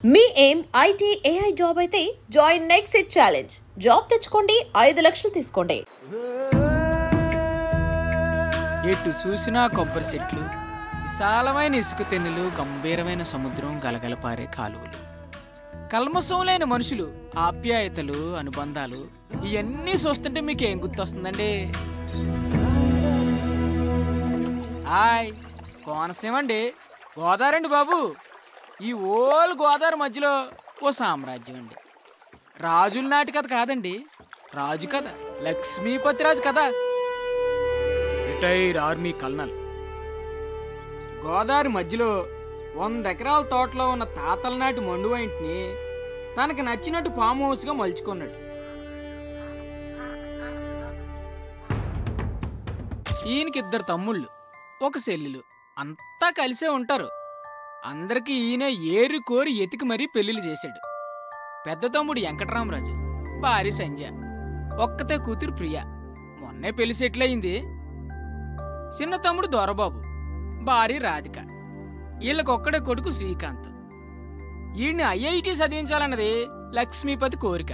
మీ ఏం IT AI job అయితే join next it challenge. Job తెచ్చుకోండి, 5 లక్షలు తీసుకోండి. ఎటు చూసినా కొబ్బరి చెట్లు, విశాలమైన ఇసుక తెన్నులు, గంభీరమైన సముద్రం, గలగల పారే కాలువలు, కల్మషం లేని మనుషులు, ఆప్యాయతలు, అనుబంధాలు, ఇవన్నీ చూస్తుంటే మీకు ఏం గుర్తొస్తుందండి? హాయ్, కోనసీమ అండి, గోదావరి అండి బాబు. ఈ ఓల్ గోదావరి మధ్యలో ఓ సామ్రాజ్యం అండి. రాజుల నాటి కథ కాదండి, రాజు కథ, లక్ష్మీపతి రాజు కథ. Retire army colonel. గోదావరి మధ్యలో 100 ఎకరాల తోటలో ఉన్న తాతల నాటి మండు ఇంటిని తనకి నచ్చినట్టు ఫామ్ హౌస్గా మలుచుకున్నాడు. ఈయనకి 2 తమ్ముళ్ళు, 1 చెల్లెలు, అంతా కలిసే ఉంటారు. అందరికీ ఈయన ఏరు కోరి ఎతికి మరీ పెళ్లిళ్ళు చేశాడు. పెద్ద తమ్ముడు వెంకటరామరాజు, భార్య సంధ్య, ఒక్కతే కూతురు ప్రియ, మొన్నే పెళ్లి సెటిల్ అయింది. చిన్న తమ్ముడు దొరబాబు, భార్య రాధిక, వీళ్ళకొక్కడే కొడుకు శ్రీకాంత్. ఈయన్ని ఐఐటి చదివించాలన్నది లక్ష్మీపతి కోరిక.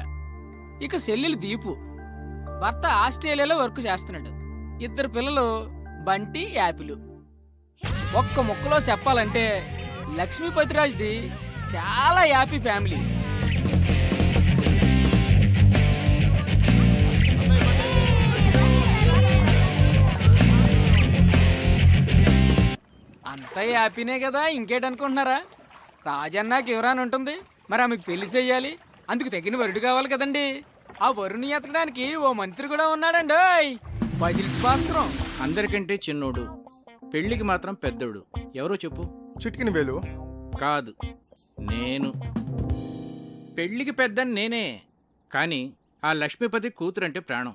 ఇక చెల్లెలు దీపు, భర్త ఆస్ట్రేలియాలో వర్క్ చేస్తున్నాడు. 2 పిల్లలు బంటి, యాపిలు. ఒక్క ముక్కలో చెప్పాలంటే లక్ష్మీపతిరాజ్ది చాలా హ్యాపీ ఫ్యామిలీ. అంతా హ్యాపీనే కదా, ఇంకేటనుకుంటున్నారా? రాజన్నాకి ఎవరాని ఉంటుంది, మరి ఆమెకు పెళ్లి చెయ్యాలి, అందుకు తగిన వరుడు కావాలి కదండి. ఆ వరుని ఎతకడానికి ఓ మంత్రి కూడా ఉన్నాడండి. బజిల్స్ పాత్రం. అందరికంటే చిన్నోడు, పెళ్లికి మాత్రం పెద్దోడు. ఎవరో చెప్పు. చిట్కిన వేలు కాదు, నేను. పెళ్లికి పెద్దని నేనే, కానీ ఆ లక్ష్మీపతి కూతురంటే ప్రాణం.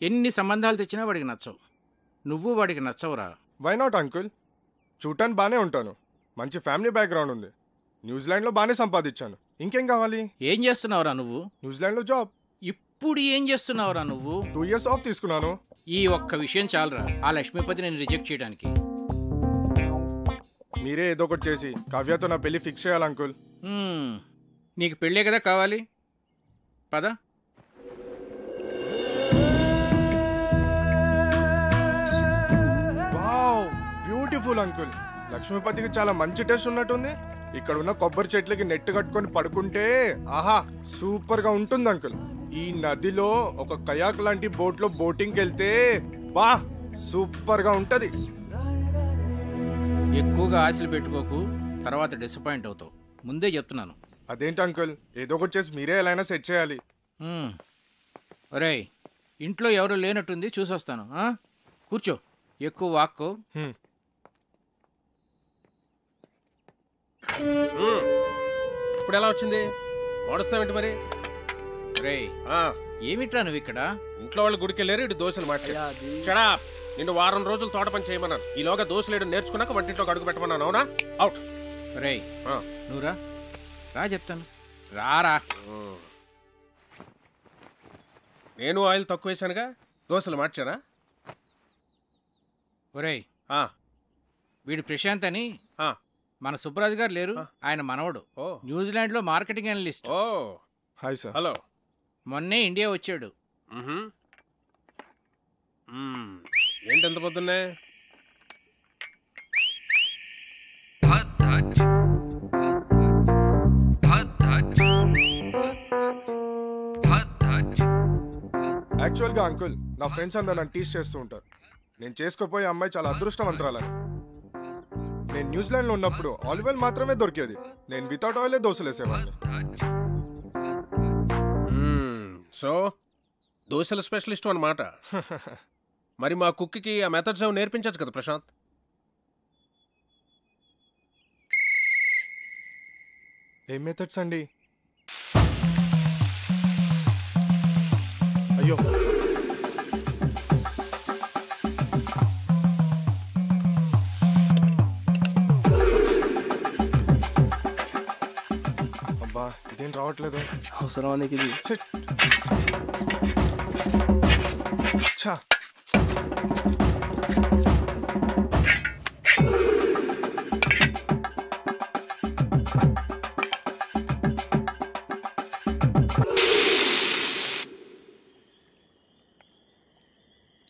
ఎన్ని సంబంధాలు తెచ్చినా వాడికి నచ్చవు. నువ్వు వాడికి నచ్చవురా. Why not uncle? చూడటానికి బాగానే ఉంటాను, మంచి ఫ్యామిలీ బ్యాక్గ్రౌండ్ ఉంది, న్యూజిలాండ్లో బాగానే సంపాదించాను. ఇంకేం కావాలి? ఏం చేస్తున్నావురా నువ్వు? న్యూజిలాండ్లో జాబ్. ఇప్పుడు ఏం చేస్తున్నావురా నువ్వు? 2 ఇయర్స్ ఆఫ్ తీసుకున్నాను. ఈ ఒక్క విషయం చాలరా ఆ లక్ష్మీపతి నేను రిజెక్ట్ చేయడానికి. మీరే ఏదో ఒకటి చేసి కావ్యతో నా పెళ్లి ఫిక్స్ చేయాలి అంకుల్. నీకు పెళ్ళే కదా కావాలి, పద. Wow, beautiful uncle. లక్ష్మీపతికి చాలా మంచి టేస్ట్ ఉన్నట్టుంది. ఇక్కడ ఉన్న కొబ్బరి చెట్లకి నెట్ కట్టుకొని పడుకుంటే ఆహా సూపర్ గా ఉంటుంది అంకుల్. ఈ నదిలో ఒక కయాక్ లాంటి బోట్ లో బోటింగ్కి వెళ్తే బా సూపర్ గా ఉంటది. ఎక్కువగా ఆశలు పెట్టుకోకు, తర్వాత డిసప్పాయింట్ అవుతావు, ముందే చెప్తున్నాను. అదేంటి అంకుల్, ఏదో ఒకటి చేసి మీరే ఎలా అయినా సెట్ చేయాలి. ఒరేయ్, ఇంట్లో ఎవరు లేనట్టుంది, చూసొస్తాను. కూర్చో, ఎక్కువ వాక్కో. ఇప్పుడు ఎలా వచ్చింది? వాడుస్తావేంటి మరి? రేయ్, ఏమిట్రా నువ్వు ఇక్కడ? ఇంట్లో వాళ్ళు గుడికి వెళ్ళారు, ఇటు దోశలు మాట్లాడా. నిన్ను వారం రోజులు తోట పని చేయమన్నాను. ఈలోగా దోశలేడు నేర్చుకున్నాక వంటింట్లో అడుగు పెట్టమన్నాను. అవునా? అవుట్. రేయ్, నువ్వు రా చెప్తాను. రారా. నేను ఆయిల్ తక్కువ వేసానుగా, దోశలు మార్చానా? ఒరేయ్, వీడు ప్రశాంత్ అని మన సుబ్బరాజు గారు లేరు, ఆయన మనవడు. న్యూజిలాండ్ లో marketing analyst. Hi sir. Hello. మొన్నే ఇండియా వచ్చాడు. ఏంటి ఎంత పొద్దున్నే? యాక్చువల్గా అంకుల్, నా ఫ్రెండ్స్ అందరూ నన్ను టీచ్ చేస్తూ ఉంటారు. నేను చేసుకోపోయే అమ్మాయి చాలా అదృష్టవంతురాలని. నేను న్యూజిలాండ్లో ఉన్నప్పుడు ఆలివ్ ఆయిల్ మాత్రమే దొరికేది. నేను వితౌట్ ఆయిలే దోశలు వేసేవాడిని. సో దోశల స్పెషలిస్ట్ అన్నమాట. మరి మా కుక్కి ఆ మెథడ్స్ ఏమో నేర్పించచ్చు కదా ప్రశాంత్? ఏం మెథడ్స్ అండి? అయ్యో, అబ్బా ఇదేం రావట్లేదు. అవసరానికి ఇది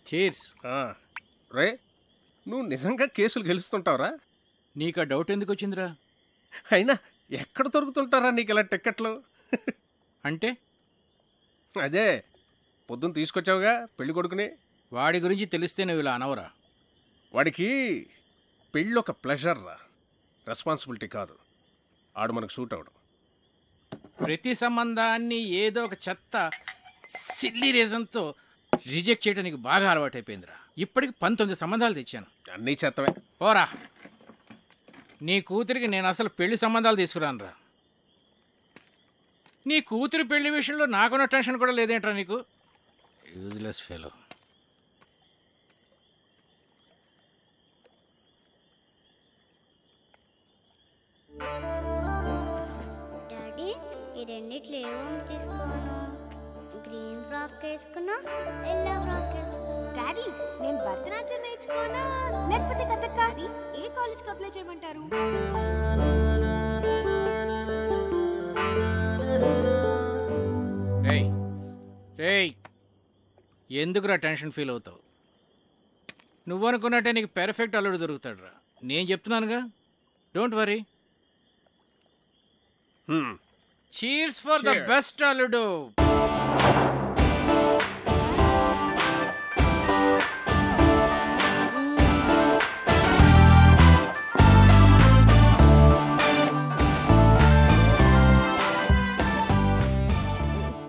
చీర్స్. రే, నువ్వు నిజంగా కేసులు గెలుస్తుంటావురా? నీకు ఆ డౌట్ ఎందుకు వచ్చిందిరా? అయినా ఎక్కడ దొరుకుతుంటారా నీకు ఇలా టిక్కెట్లు? అంటే అదే పొద్దున్న తీసుకొచ్చావుగా పెళ్లి కొడుకుని. వాడి గురించి తెలిస్తే నువ్వు ఇలా అనవరా? వాడికి పెళ్ళి ఒక ప్లెజర్ రా, రెస్పాన్సిబిలిటీ కాదు. ఆడు మనకు సూట్ అవడం. ప్రతి సంబంధాన్ని ఏదో ఒక చెత్త సిల్లీ రీజన్తో రిజెక్ట్ చేయడం నీకు బాగా అలవాటైపోయిందిరా. ఇప్పటికి 19 సంబంధాలు తెచ్చాను. అన్నీ చెత్తవే. పోరా, నీ కూతురికి నేను అసలు పెళ్లి సంబంధాలు తీసుకురానురా. నీ కూతురి పెళ్లి విషయంలో నాకున్న టెన్షన్ కూడా లేదేంట్రా నీకు? Useless fellow. డాడీ, ఈ రెండిట్లో ఏమో తీసుకోను. గ్రీన్ ఫ్రాక్ వేసుకున్నా, ఎల్లో ఫ్రాక్ వేసుకున్నా. డాడీ, నేను భరతనాట్యం నేర్చుకోనా లేకపోతే కథక్? ఏ కాలేజ్కి అప్లై చేయమంటారు? రేయ్ రేయ్, ఎందుకురా టెన్షన్ ఫీల్ అవుతావు? నువ్వు అనుకున్నట్టే నీకు పెర్ఫెక్ట్ అల్లుడు దొరుకుతాడు రా. నేను చెప్తున్నానుగా, don't worry. Cheers for the best అల్లుడు.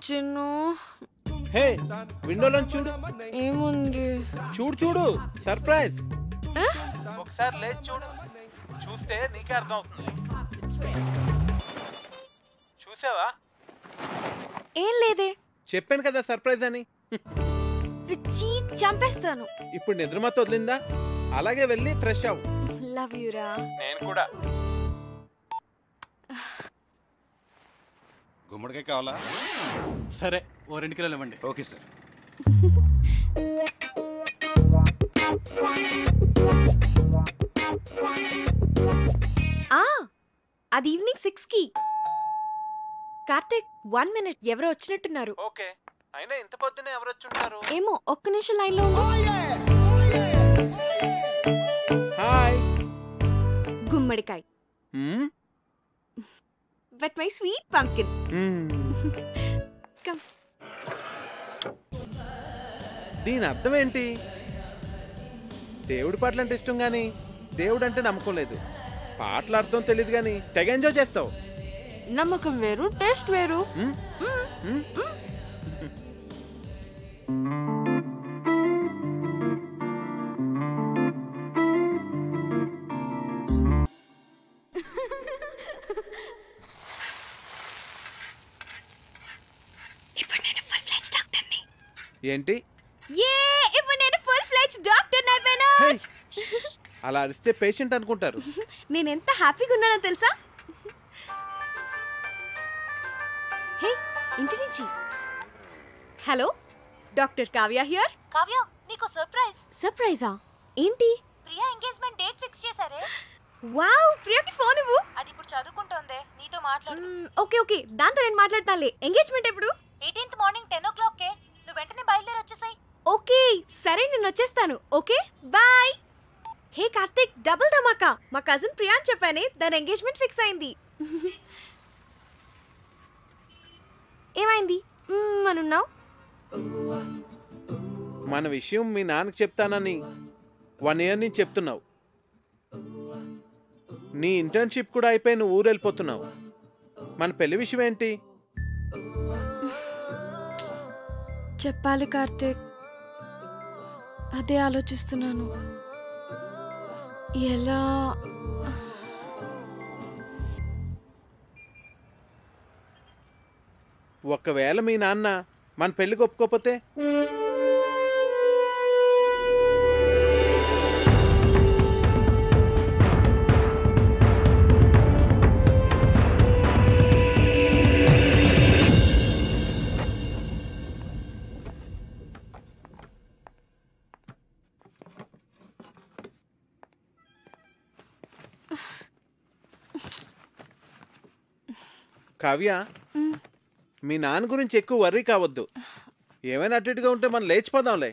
చిన్ను, హే, విండోలో చూడు. ఏముంది? చూడు సర్ప్రైజ్. ఒకసారి లేచి చూడు. చూస్తే నీకే అర్థం అవుతుంది. చూసావా? ఏం లేదే. చెప్పాను కదా సర్ప్రైజ్ అని. పిచ్చి చంపేస్తాను. ఇప్పుడు నిద్రమత్త వదిలిందా? అలాగే వెళ్ళి ఫ్రెష్ అవ్వు. లవ్ యూ రా. నేను కూడా. గుమ్మడికాయ కావాలా? సరే, ఓ 2 కిలోలు ఇవ్వండి. Okay sir. అది ఈవినింగ్ 6కి. కార్తిక్, 1 minute, ఎవరో వచ్చినట్టున్నారు. ఓకే, అయినా ఇంత పొద్దునే ఎవరు వచ్చుంటారు? ఏమో, ఒక్క నిమిషం లైన్ లో ఉండు. హాయ్. గుమ్మడికాయ. But my sweet pumpkin. Come. దీని అర్థం ఏంటి? దేవుడి పాటలు అంటే ఇష్టం కానీ దేవుడు అంటే నమ్మకం లేదు. పాటల అర్థం తెలియదు కానీ తెగ ఎంజాయ్ చేస్తావు. నమ్మకం వేరు, టేస్ట్ వేరు. ఇప్పుడు నేను ఫుల్ ఫ్లెడ్జ్ డాక్టర్ని. ఏంటి? ఇప్పుడు నేను ఫుల్ ఫ్లెడ్జ్ డాక్టర్ని అయిపోయాను. అలా అరిస్తే పేషెంట్ అనుకుంటారు. నేను ఎంత హ్యాపీగా ఉన్నానో తెలుసా? హే, ఇంటి నుంచి. Hello, doctor Kavya here. Kavya, నీకు సర్ప్రైజ్. సర్ప్రైజా? ఏంటి? ప్రియా ఎంగేజ్మెంట్ డేట్ ఫిక్స్ చేశారే. వావ్, ప్రియకి ఫోన్ ఇవ్వు. అది ఇప్పుడు చదువుకుంటోందే, నీతో మాట్లాడు. ఓకే, దాంతో నేను మాట్లాడతానులే. ఎంగేజ్మెంట్ ఎప్పుడు? 18th morning 10 o'clock. నువ్వు వెంటనే బయలుదేరి వచ్చేసాయి. ఓకే, సరే, నేను వచ్చేస్తాను. Okay, bye. Hey Karthik, double ధమాకా. మా కజిన్ ప్రియాన్ చెప్పానే, దాని ఎంగేజ్మెంట్ ఫిక్స్ అయింది. ఏమైంది అనున్నావు? మన విషయం మీ నాన్నకి చెప్తానని 1 year నుంచి చెప్తున్నావు. నీ ఇంటర్న్షిప్ కూడా అయిపోయి నువ్వు ఊరు వెళ్ళిపోతున్నావు. మన పెళ్లి విషయం ఏంటి? చెప్పాలి కార్తిక్, అదే ఆలోచిస్తున్నాను. ఎలా? ఒకవేళ మీ నాన్న మన పెళ్లికి ఒప్పుకోకపోతే? కావ్య, మీ నాన్న గురించి ఎక్కువ వర్రీ కావద్దు. ఏమైనా అటు ఇటుగా ఉంటే మనం లేచిపోదాంలే.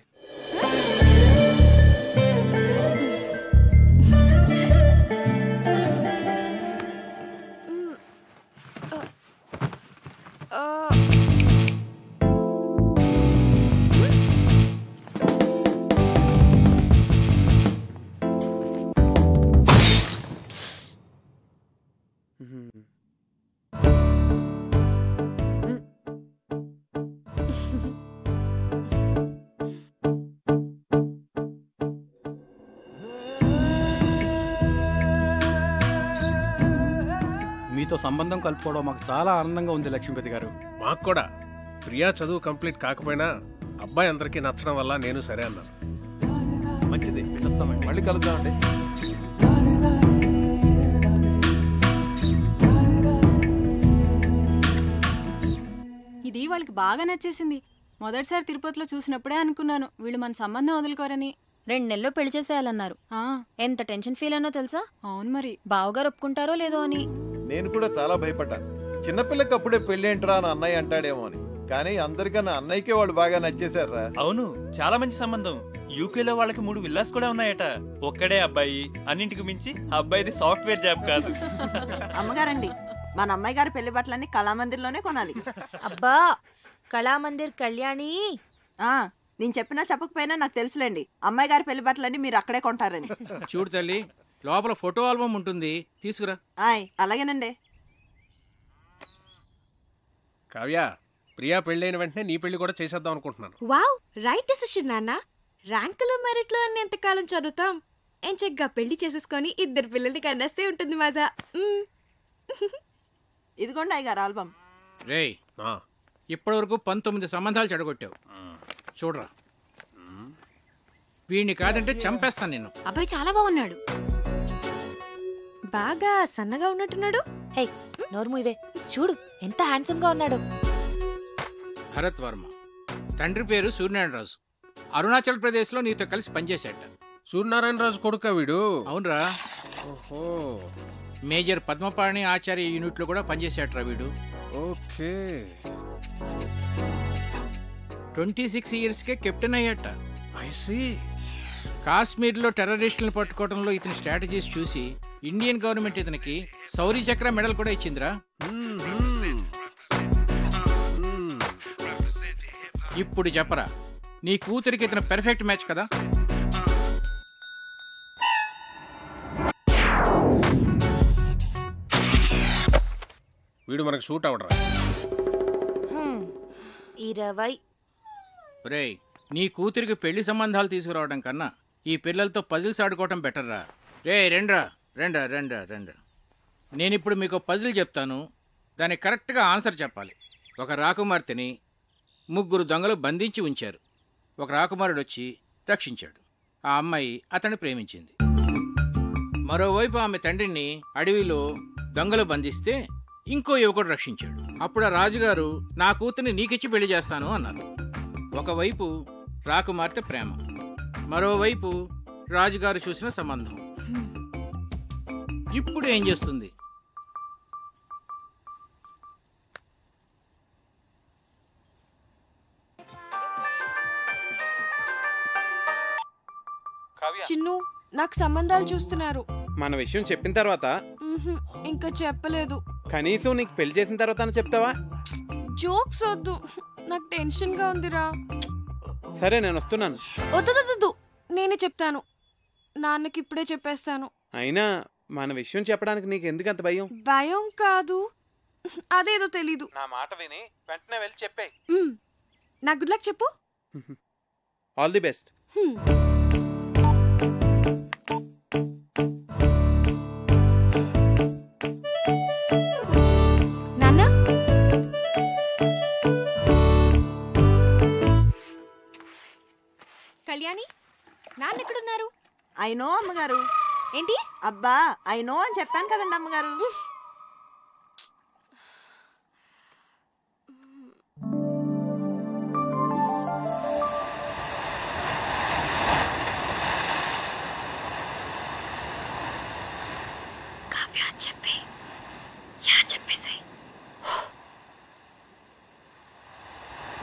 మీతో సంబంధం కలుపుకోవడం మాకు చాలా ఆనందంగా ఉంది లక్ష్మీపతి గారు. మాకు కూడా. ప్రియా చదువు కంప్లీట్ కాకపోయినా అబ్బాయి అందరికీ నచ్చడం వల్ల నేను సరే అన్నాను. మంచిది, మళ్ళీ కలుద్దామండి. ఇది వాళ్ళకి బాగా నచ్చేసింది. మొదటిసారి తిరుపతిలో చూసినప్పుడే అనుకున్నాను వీళ్ళు మన సంబంధం వదులుకోరని. 2 నెలల్లో పెళ్లి చేసేయాలన్నారు. ఎంత టెన్షన్ ఫీల్ అయినో తెలుసా? అవును మరి. బావగారు ఒప్పుకుంటారో లేదో అని. నేను కూడా చాలా భయపడ్డాను. చిన్నపిల్లకి అప్పుడే పెళ్లి ఏంట్రా అని అన్నయ్య అంటాడేమో అని. కానీ అందరికన్నా అన్నయ్యకే వాళ్ళు బాగా నచ్చేశారా? అవును, చాలా మంచి సంబంధం. యూకేలో వాళ్ళకి 3 విల్లాస్ కూడా ఉన్నాయట. ఒక్కడే అబ్బాయి, అన్నింటికి మించి అబ్బాయిది సాఫ్ట్వేర్ జాబ్ కాదు. అమ్మగారండి, మన అమ్మాయి గారి పెళ్లి బట్టలన్నీ కళామందిర్లోనే కొనాలి. అబ్బా, కళామందిర్ కళ్యాణి. నేను చెప్పినా చెప్పకపోయినా నాకు తెలుసులేండి, అమ్మాయి గారి పెళ్లి బట్టలన్నీ మీరు అక్కడే కొంటారని. చూడు తల్లి, లోపల ఫోటో ఆల్బమ్ ఉంటుంది, తీసుకురా. అలాగేనండి. కావ్య, ప్రియా పెళ్ళైన వెంటనే నీ పెళ్లి కూడా చేసేద్దాం అనుకుంటున్నాను. వావ్, రైట్ డెసిషన్ నాన్న. ర్యాంకులు మెరిట్లు అని ఎంతకాలం చదువుతాం? ఎంచగ్గా పెళ్లి చేసేసుకొని 2 పిల్లల్ని కన్నేస్తే ఉంటుంది మజా. ఇదిగోండి అయ్యగారు ఆల్బమ్. రేయ్, ఇప్పటి వరకు 19 సంబంధాలు చెడగొట్టావు. చూడరా, వీడిని కాదంటే చంపేస్తాను నేను. అబ్బాయి చాలా బాగున్నాడు. బాగా సన్నగా ఉన్నట్టున్నాడు. హే, నోర్ము ఇవే. చూడు ఎంత హ్యాండ్సమ్ గా ఉన్నాడు. భరత్ వర్మ. తండ్రి పేరు సూర్యనారాయణరాజు. అరుణాచల్ ప్రదేశ్ లో నీతో కలిసి పనిచేశాట. సూర్యనారాయణరాజు కొడుకా వీడు? అవునరా. ఓహో. మేజర్ పద్మపాణి ఆచార్య యూనిట్ లో కూడా పనిచేశాట్రా వీడు. ఓకే. 26 years కే కెప్టెన్ అయ్యాట. I see. కాశ్మీర్లో టెర్రరిస్టులను పట్టుకోవడంలో ఇతని స్ట్రాటజీస్ చూసి ఇండియన్ గవర్నమెంట్ ఇతనికి శౌర్య చక్ర మెడల్ కూడా ఇచ్చిందిరా. ఇప్పుడు చెప్పరా, నీ కూతురికి ఇతను పెర్ఫెక్ట్ మ్యాచ్ కదా? వీడు మనకు షూట్ అవడరా. 20. రేయ్, నీ కూతురికి పెళ్లి సంబంధాలు తీసుకురావడం కన్నా ఈ పిల్లలతో పజిల్స్ ఆడుకోవటం బెటర్రా. రే రెండ్రా రెండ్రా రెండ్రా రెండ్రా. నేనిప్పుడు మీకు పజిల్ చెప్తాను, దానికి కరెక్ట్గా ఆన్సర్ చెప్పాలి. ఒక రాకుమార్తెని 3 దొంగలు బంధించి ఉంచారు. ఒక రాకుమారుడు వచ్చి రక్షించాడు. ఆ అమ్మాయి అతన్ని ప్రేమించింది. మరోవైపు ఆమె తండ్రిని అడవిలో దొంగలు బంధిస్తే ఇంకో యువకుడు రక్షించాడు. అప్పుడు ఆ రాజుగారు నా కూతుర్ని నీకిచ్చి పెళ్లి చేస్తాను అన్నారు. ఒకవైపు రాకుమార్తె ప్రేమ, మరోవైపు రాజుగారు చూసిన సంబంధం. ఇప్పుడు ఏం చేస్తుంది? చిన్ను, నాకు సంబంధాలు చూస్తున్నారు. మన విషయం చెప్పిన తర్వాత? ఇంకా చెప్పలేదు. కనీసం నీకు పెళ్లి చేసిన తర్వాత చెప్తావా? జోక్స్ వద్దు, నాకు టెన్షన్ గా ఉందిరా. సరే, నేను వస్తున్నాను. వద్దు, నేనే చెప్తాను. నాన్నకి ఇప్పుడే చెప్పేస్తాను. అయినా మన విషయం చెప్పడానికి నీకు ఎందుకు అంత భయం? భయం కాదు, అదేదో తెలీదు. నా మాట విని వెంటనే వెళ్ళి చెప్పే. నా గుడ్ లక్ చెప్పు. All the best. నాన్న, కళ్యాణి, నాన్న ఎక్కడున్నారు? అయినో అమ్మగారు. ఏంటి? అబ్బా, అయినో అని చెప్పాను కదండి అమ్మగారు.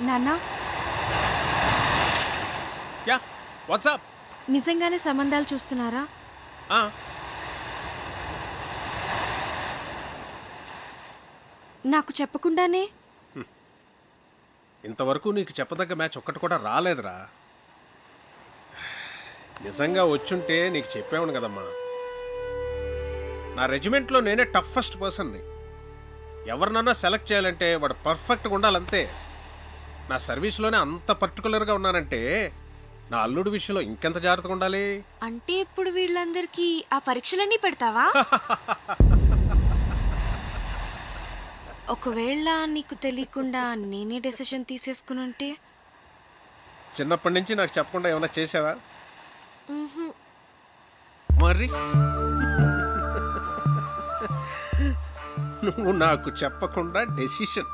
నాన్న, యా వాట్సాప్. నిజంగానే సంబంధాలు చూస్తున్నారా? నాకు చెప్పకుండానే? ఇంతవరకు నీకు చెప్పదగ్గ మ్యాచ్ ఒక్కటి కూడా రాలేదురా. నిజంగా వచ్చుంటే నీకు చెప్పేవాడు కదమ్మా. నా రెజిమెంట్లో నేనే టఫెస్ట్ పర్సన్ని. ఎవరినన్నా సెలెక్ట్ చేయాలంటే వాడు పర్ఫెక్ట్గా ఉండాలంతే. నా సర్వీస్లోనే అంత పర్టికులర్గా ఉన్నానంటే నా అల్లుడి విషయంలో ఇంకెంత జాగ్రత్తగా ఉండాలి. అంటే ఇప్పుడు వీళ్ళందరికీ ఆ పరీక్షలన్నీ పెడతావా? ఒకవేళ నీకు తెలియకుండా నేనే డెసిషన్ తీసేసుకుని ఉంటే? చిన్నప్పటి నుంచి నాకు చెప్పకుండా ఏమైనా చేసావా? మరి నువ్వు నాకు చెప్పకుండా డెసిషన్.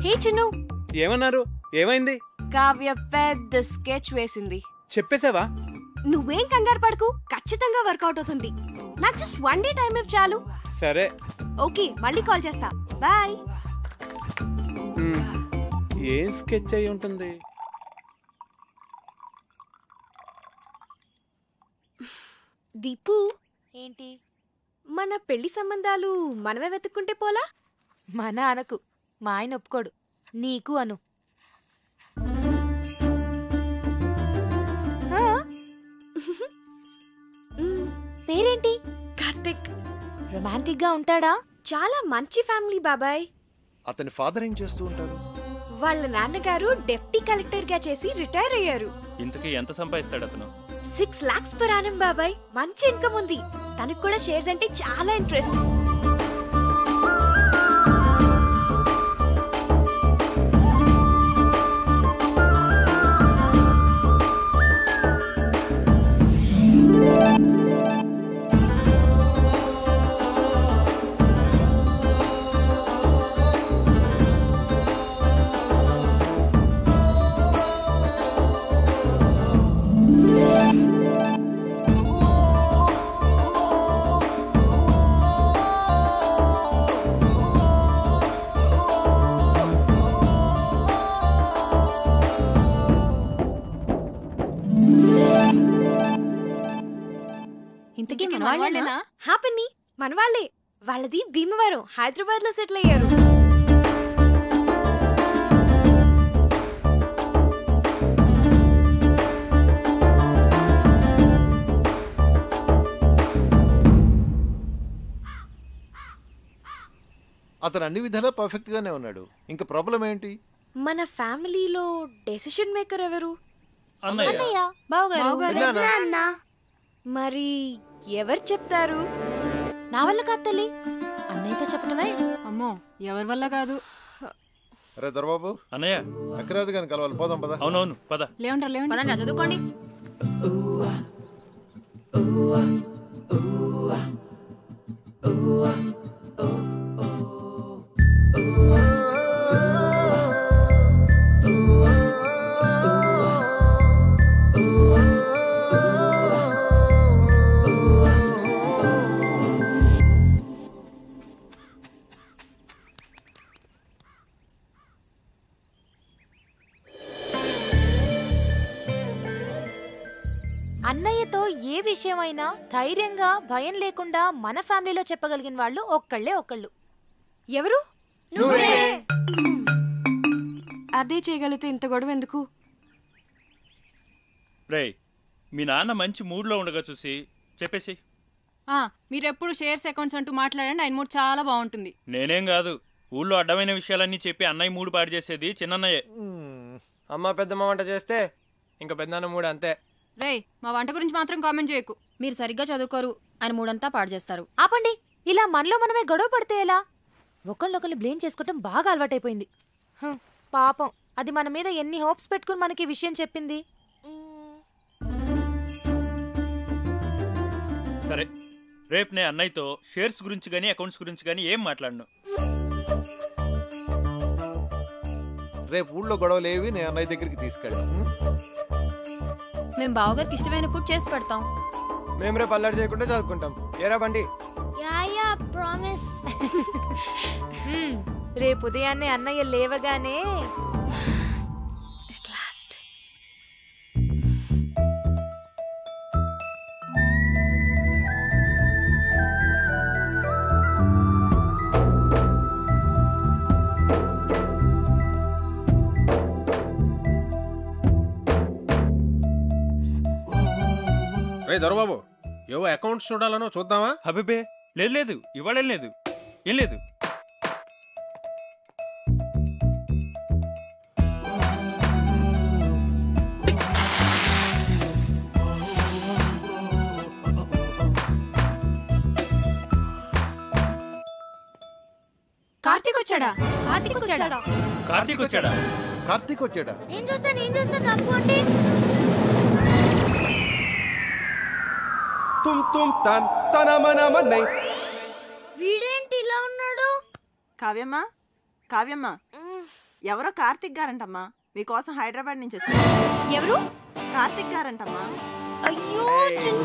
హే చిన్ను, ఏమన్నారు? ఏమైంది? కావ్య పెద్ద స్కెచ్ వేసింది. చెప్పేసావా? నువ్వేం కంగారు పడకు, ఖచ్చితంగా వర్కౌట్ అవుతుంది. నాకు జస్ట్ 1 డే టైం ఇవ్వు చాలు. సరే. ఓకే, మళ్ళీ కాల్ చేస్తా. బాయ్. ఏం స్కెచ్ అయి ఉంటుంది? దీపు, ఏంటి? మన పెళ్లి సంబంధాలు మనమే వెతుక్కుంటే పోలా? మన అనకు, మా ఆయన ఒప్పుకోడు. నీకు అను. పేరేంటి? కార్తిక్. రొమాంటిక్ గా ఉంటాడా? చాలా మంచి ఫ్యామిలీ బాబాయ్. అతని ఫాదర్ ఏం చేస్తూ ఉంటారు? వాళ్ళ నాన్నగారు డెప్యూటీ కలెక్టర్ గా చేసి రిటైర్ అయ్యారు. ఇంతకీ ఎంత సంపాదిస్తాడు అతను? 6 lakhs per annum బాబాయ్. మంచి ఇన్కమ్ ఉంది. తనకు కూడా షేర్స్ అంటే చాలా ఇంట్రెస్ట్. ఇంతకీ మనవాళ్ళేనా? హ్యాపీని మనవాళ్లే. వాళ్ళది భీమవరం, హైదరాబాద్ లో సెటిల్ అయ్యారు. అతను అన్ని విధాలా పర్ఫెక్ట్ గానే ఉన్నాడు. ఇంకా ప్రాబ్లం ఏంటి? మన ఫ్యామిలీలో డెసిషన్ మేకర్ ఎవరు? అన్నయ్య. బావగారు. మరి ఎవరు చెప్తారు? నా వల్ల కాదు తల్లి, అన్నయ్యతో చెప్పడమే. అమ్మో, ఎవరి వల్ల కాదు. అరే దొరబాబు, అన్నయ్య అక్కరాదు కానీ కలవాలి. పోదాం పద. అవునవును పద. లేవండి చదువుకోండి. అన్నయ్యతో ఏ విషయమైనా ధైర్యంగా భయం లేకుండా మన ఫ్యామిలీలో చెప్పగలిగిన వాళ్ళు ఒక్కళ్ళు. ఎవరు? అదే చేయగలిగితే ఇంత గొడవ ఎందుకు? రేయ్, మీ నాన్న మంచి మూడ్లో ఉండగా చూసి చెప్పేసి. మీరెప్పుడు షేర్స్ అకౌంట్స్ అంటూ మాట్లాడండి, ఆయన మూడ్ చాలా బాగుంటుంది. నేనేం కాదు, ఊళ్ళో అడ్డమైన విషయాలన్నీ చెప్పి అన్నయ్య మూడు పాడు చేసేది చిన్నయ్యే. అమ్మ పెద్దమ్మ వంట చేస్తే ఇంకా పెద్దనాన్న మూడు అంతే. రేయ్, మా వంట గురించి మాత్రం కామెంట్ చేయకు. మీరు సరిగ్గా చదువుకోరు, ఆయన మూడంతా పాడు చేస్తారు. ఆపండి. ఇలా మనలో మనమే గొడవ పడితే ఎలా? ఒకళ్ళొకళ్ళు బ్లేమ్ చేసుకోవటం బాగా అలవాటైపోయింది. పాపం, అది మన మీద ఎన్ని హోప్స్ పెట్టుకుని మనకి విషయం చెప్పింది. సరే, రేపు నేను అన్నయ్యతో షేర్స్ గురించి కానీ అకౌంట్స్ గురించి కానీ ఏం మాట్లాడను. రేపు ఊళ్ళో గొడవలేవి నేను అన్నయ్య దగ్గరికి తీసుకెళ్ళాం. మేము బావగారికి ఇష్టమైన ఫుడ్ చేసి పెడతాం. మేము రేపు అల్లరి చేయకుండా చదువుకుంటాం. ఏరా బండి? ప్రామిస్. రేపు ఉదయాన్నే అన్నయ్య లేవగానే రే దొరబాబు, ఏవో అకౌంట్స్ చూడాలనో చూద్దామా? అబిబే, లేదు లేదు ఇవాళ లేదు ఏం లేదు. కార్తీక్ వచ్చాడా? కార్తీక్ వచ్చాడా? కార్తీక్ వచ్చాడా? కార్తీక్ వచ్చాడా? నేను చూస్తా తప్పుకోండి. వీడేంటి ఇలా ఉన్నాడు? కావ్యమ్మ ఎవరో కార్తీక్ గారంటమ్మా, మీకోసం హైదరాబాద్ నుంచి వచ్చారు. ఎవరు? కార్తీక్ గారంటమ్మా. అయ్యో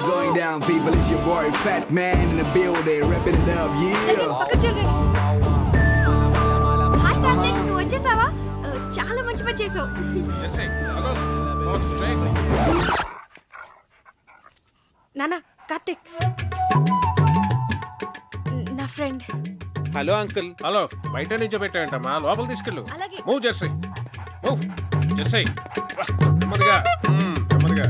Going down, people, it's your boy Fat Man in the building, repping it up, yeah. Hi Karthik, నువ్వు వచ్చేసావా? చాలా మంచి పని చేసావు. నానా, కార్తీక్ నా ఫ్రెండ్. Hello uncle. హలో, బయట నుంచో పెట్టాయంటమ్మా, లోపల తీసుకెళ్ళు. అలాగే. Move Jersey, move Jersey. నెమ్మదిగా నెమ్మదిగా.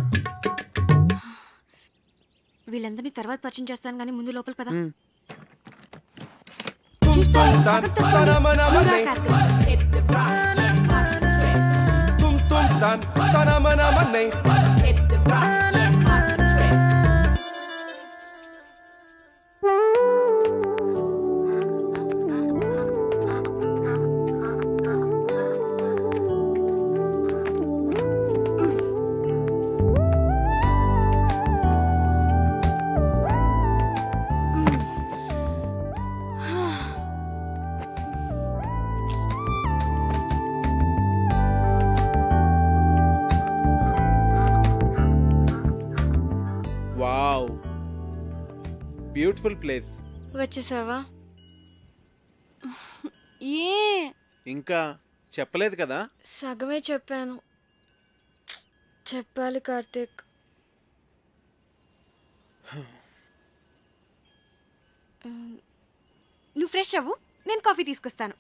వీళ్ళందరినీ తర్వాత పరిచయం చేస్తాను కానీ ముందు లోపల పద. Wow, beautiful place. వచ్చేసావా? ఏ ఇంకా చెప్పలేదు కదా? సగమే చెప్పాను. చెప్పాలి కార్తీక్. నువ్వు ఫ్రెష్ అవ్వు, నేను కాఫీ తీసుకొస్తాను.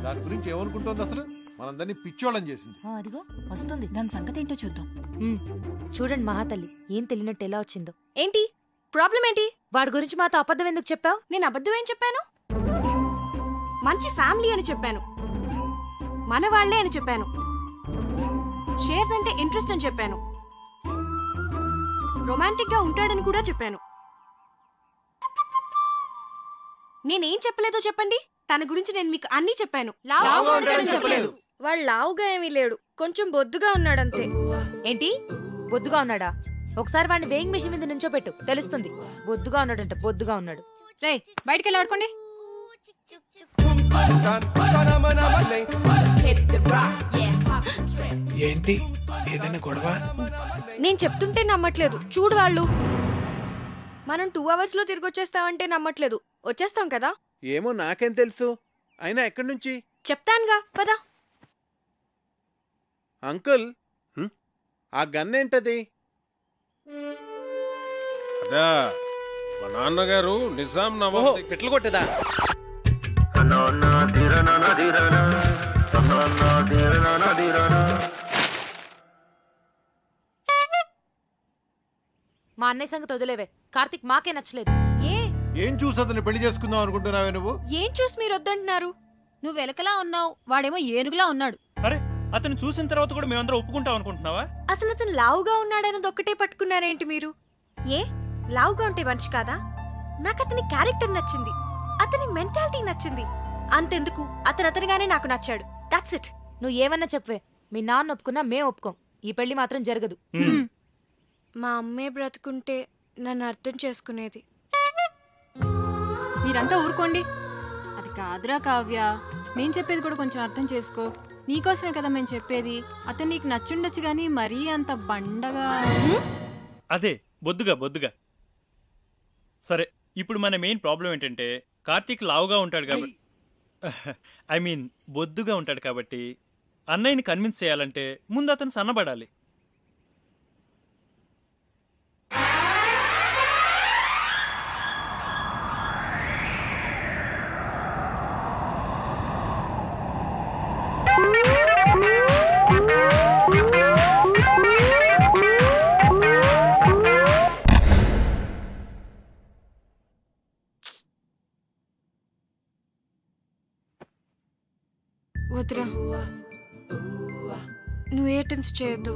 దాని గురించి ఏమనుకుంటోంది అసలు? మనందరినీ పిచ్చోళ్ళని చేసింది. అదిగో వస్తుంది, దాని సంగతి ఏంటో చూద్దాం. చూడండి మహాతల్లి, ఏం తెలియనట్టు ఎలా వచ్చిందో. ఏంటి ప్రాబ్లం? ఏంటి? వాడి గురించి మాతో అబద్ధం ఎందుకు చెప్పావు? నేను అబద్ధం ఏం చెప్పాను? మంచి ఫ్యామిలీ అని చెప్పాను, మన వాళ్లే అని చెప్పాను, షేర్స్ అంటే ఇంట్రెస్ట్ అని చెప్పాను, రొమాంటిక్ గా ఉంటాడని కూడా చెప్పాను. నేనేం చెప్పలేదో చెప్పండి. తన గురించి నేను మీకు అన్నీ చెప్పాను. వాడు లావుగా ఏమీ లేడు, కొంచెం బొద్దుగా ఉన్నాడంతే. ఏంటి బొద్దుగా ఉన్నాడా? ఒకసారి వాడిని వేయింగ్ మిషన్ మీద నుంచో పెట్టు, తెలుస్తుంది. బొద్దుగా ఉన్నాడంట, బొద్దుగా ఉన్నాడు. బయటికి వెళ్ళి ఆడుకోండి. ఏంటి ఏదైనా గొడవ? నేను చెప్తుంటే నమ్మట్లేదు, చూడు వాళ్ళు. మనం 2 hours లో తిరిగి వచ్చేస్తామంటే నమ్మట్లేదు. వచ్చేస్తాం కదా? ఏమో నాకేం తెలుసు. అయినా ఎక్కడి నుంచి? చెప్తానుగా, పద. అంకుల్, ఆ గన్ ఏంటది? అదా మా నాన్నగారు నిజాం నవాబ్ పిట్లు కొట్టేదా? మా అన్నయ్య సంగతి వదిలేవే. కార్తీక్ మాకే నచ్చలేదు. ఏం చూసి అతను పెళ్లి చేసుకుందాం అనుకుంటున్నావే నువ్వు? ఏం చూసి మీరు వద్దంటున్నారు? నువ్వు వెలకలా ఉన్నావు, వాడేమో ఏనుగులా ఉన్నాడు. అరే, అతను చూసిన తర్వాత కూడా మేమందరం ఒప్పుకుంటాం అనుకుంటున్నావా? అసలు అతను లావుగా ఉన్నాడన్నది ఒక్కటే పట్టుకున్నారేంటి మీరు? ఏ లావుగా ఉంటే మనిషి కాదా? నాకు అతని క్యారెక్టర్ నచ్చింది, అతని మెంటాలిటీ నచ్చింది. అంతెందుకు, అతనిగానే నాకు నచ్చాడు. That's it. నువ్వు ఏమన్నా చెప్పవే, మీ నాన్న ఒప్పుకున్నా మేం ఒప్పుకోం. ఈ పెళ్లి మాత్రం జరగదు. మా అమ్మే బ్రతుకుంటే నన్ను అర్థం చేసుకునేది. మీరంతా ఊరుకోండి. అది కాదురా కావ్య, మేం చెప్పేది కూడా కొంచెం అర్థం చేసుకో. నీకోసమే కదా మేము చెప్పేది. అతను నీకు నచ్చుండొచ్చు గానీ మరీ అంత బండగా. అదే బొద్దుగా. సరే, ఇప్పుడు మన మెయిన్ ప్రాబ్లం ఏంటంటే కార్తీక్ లావుగా ఉంటాడు కాబట్టి, ఐ మీన్ బొద్దుగా ఉంటాడు కాబట్టి అన్నయ్యని కన్విన్స్ చేయాలంటే ముందు అతను సన్నబడాలి. అటెంప్ట్స్ చేయొద్దు.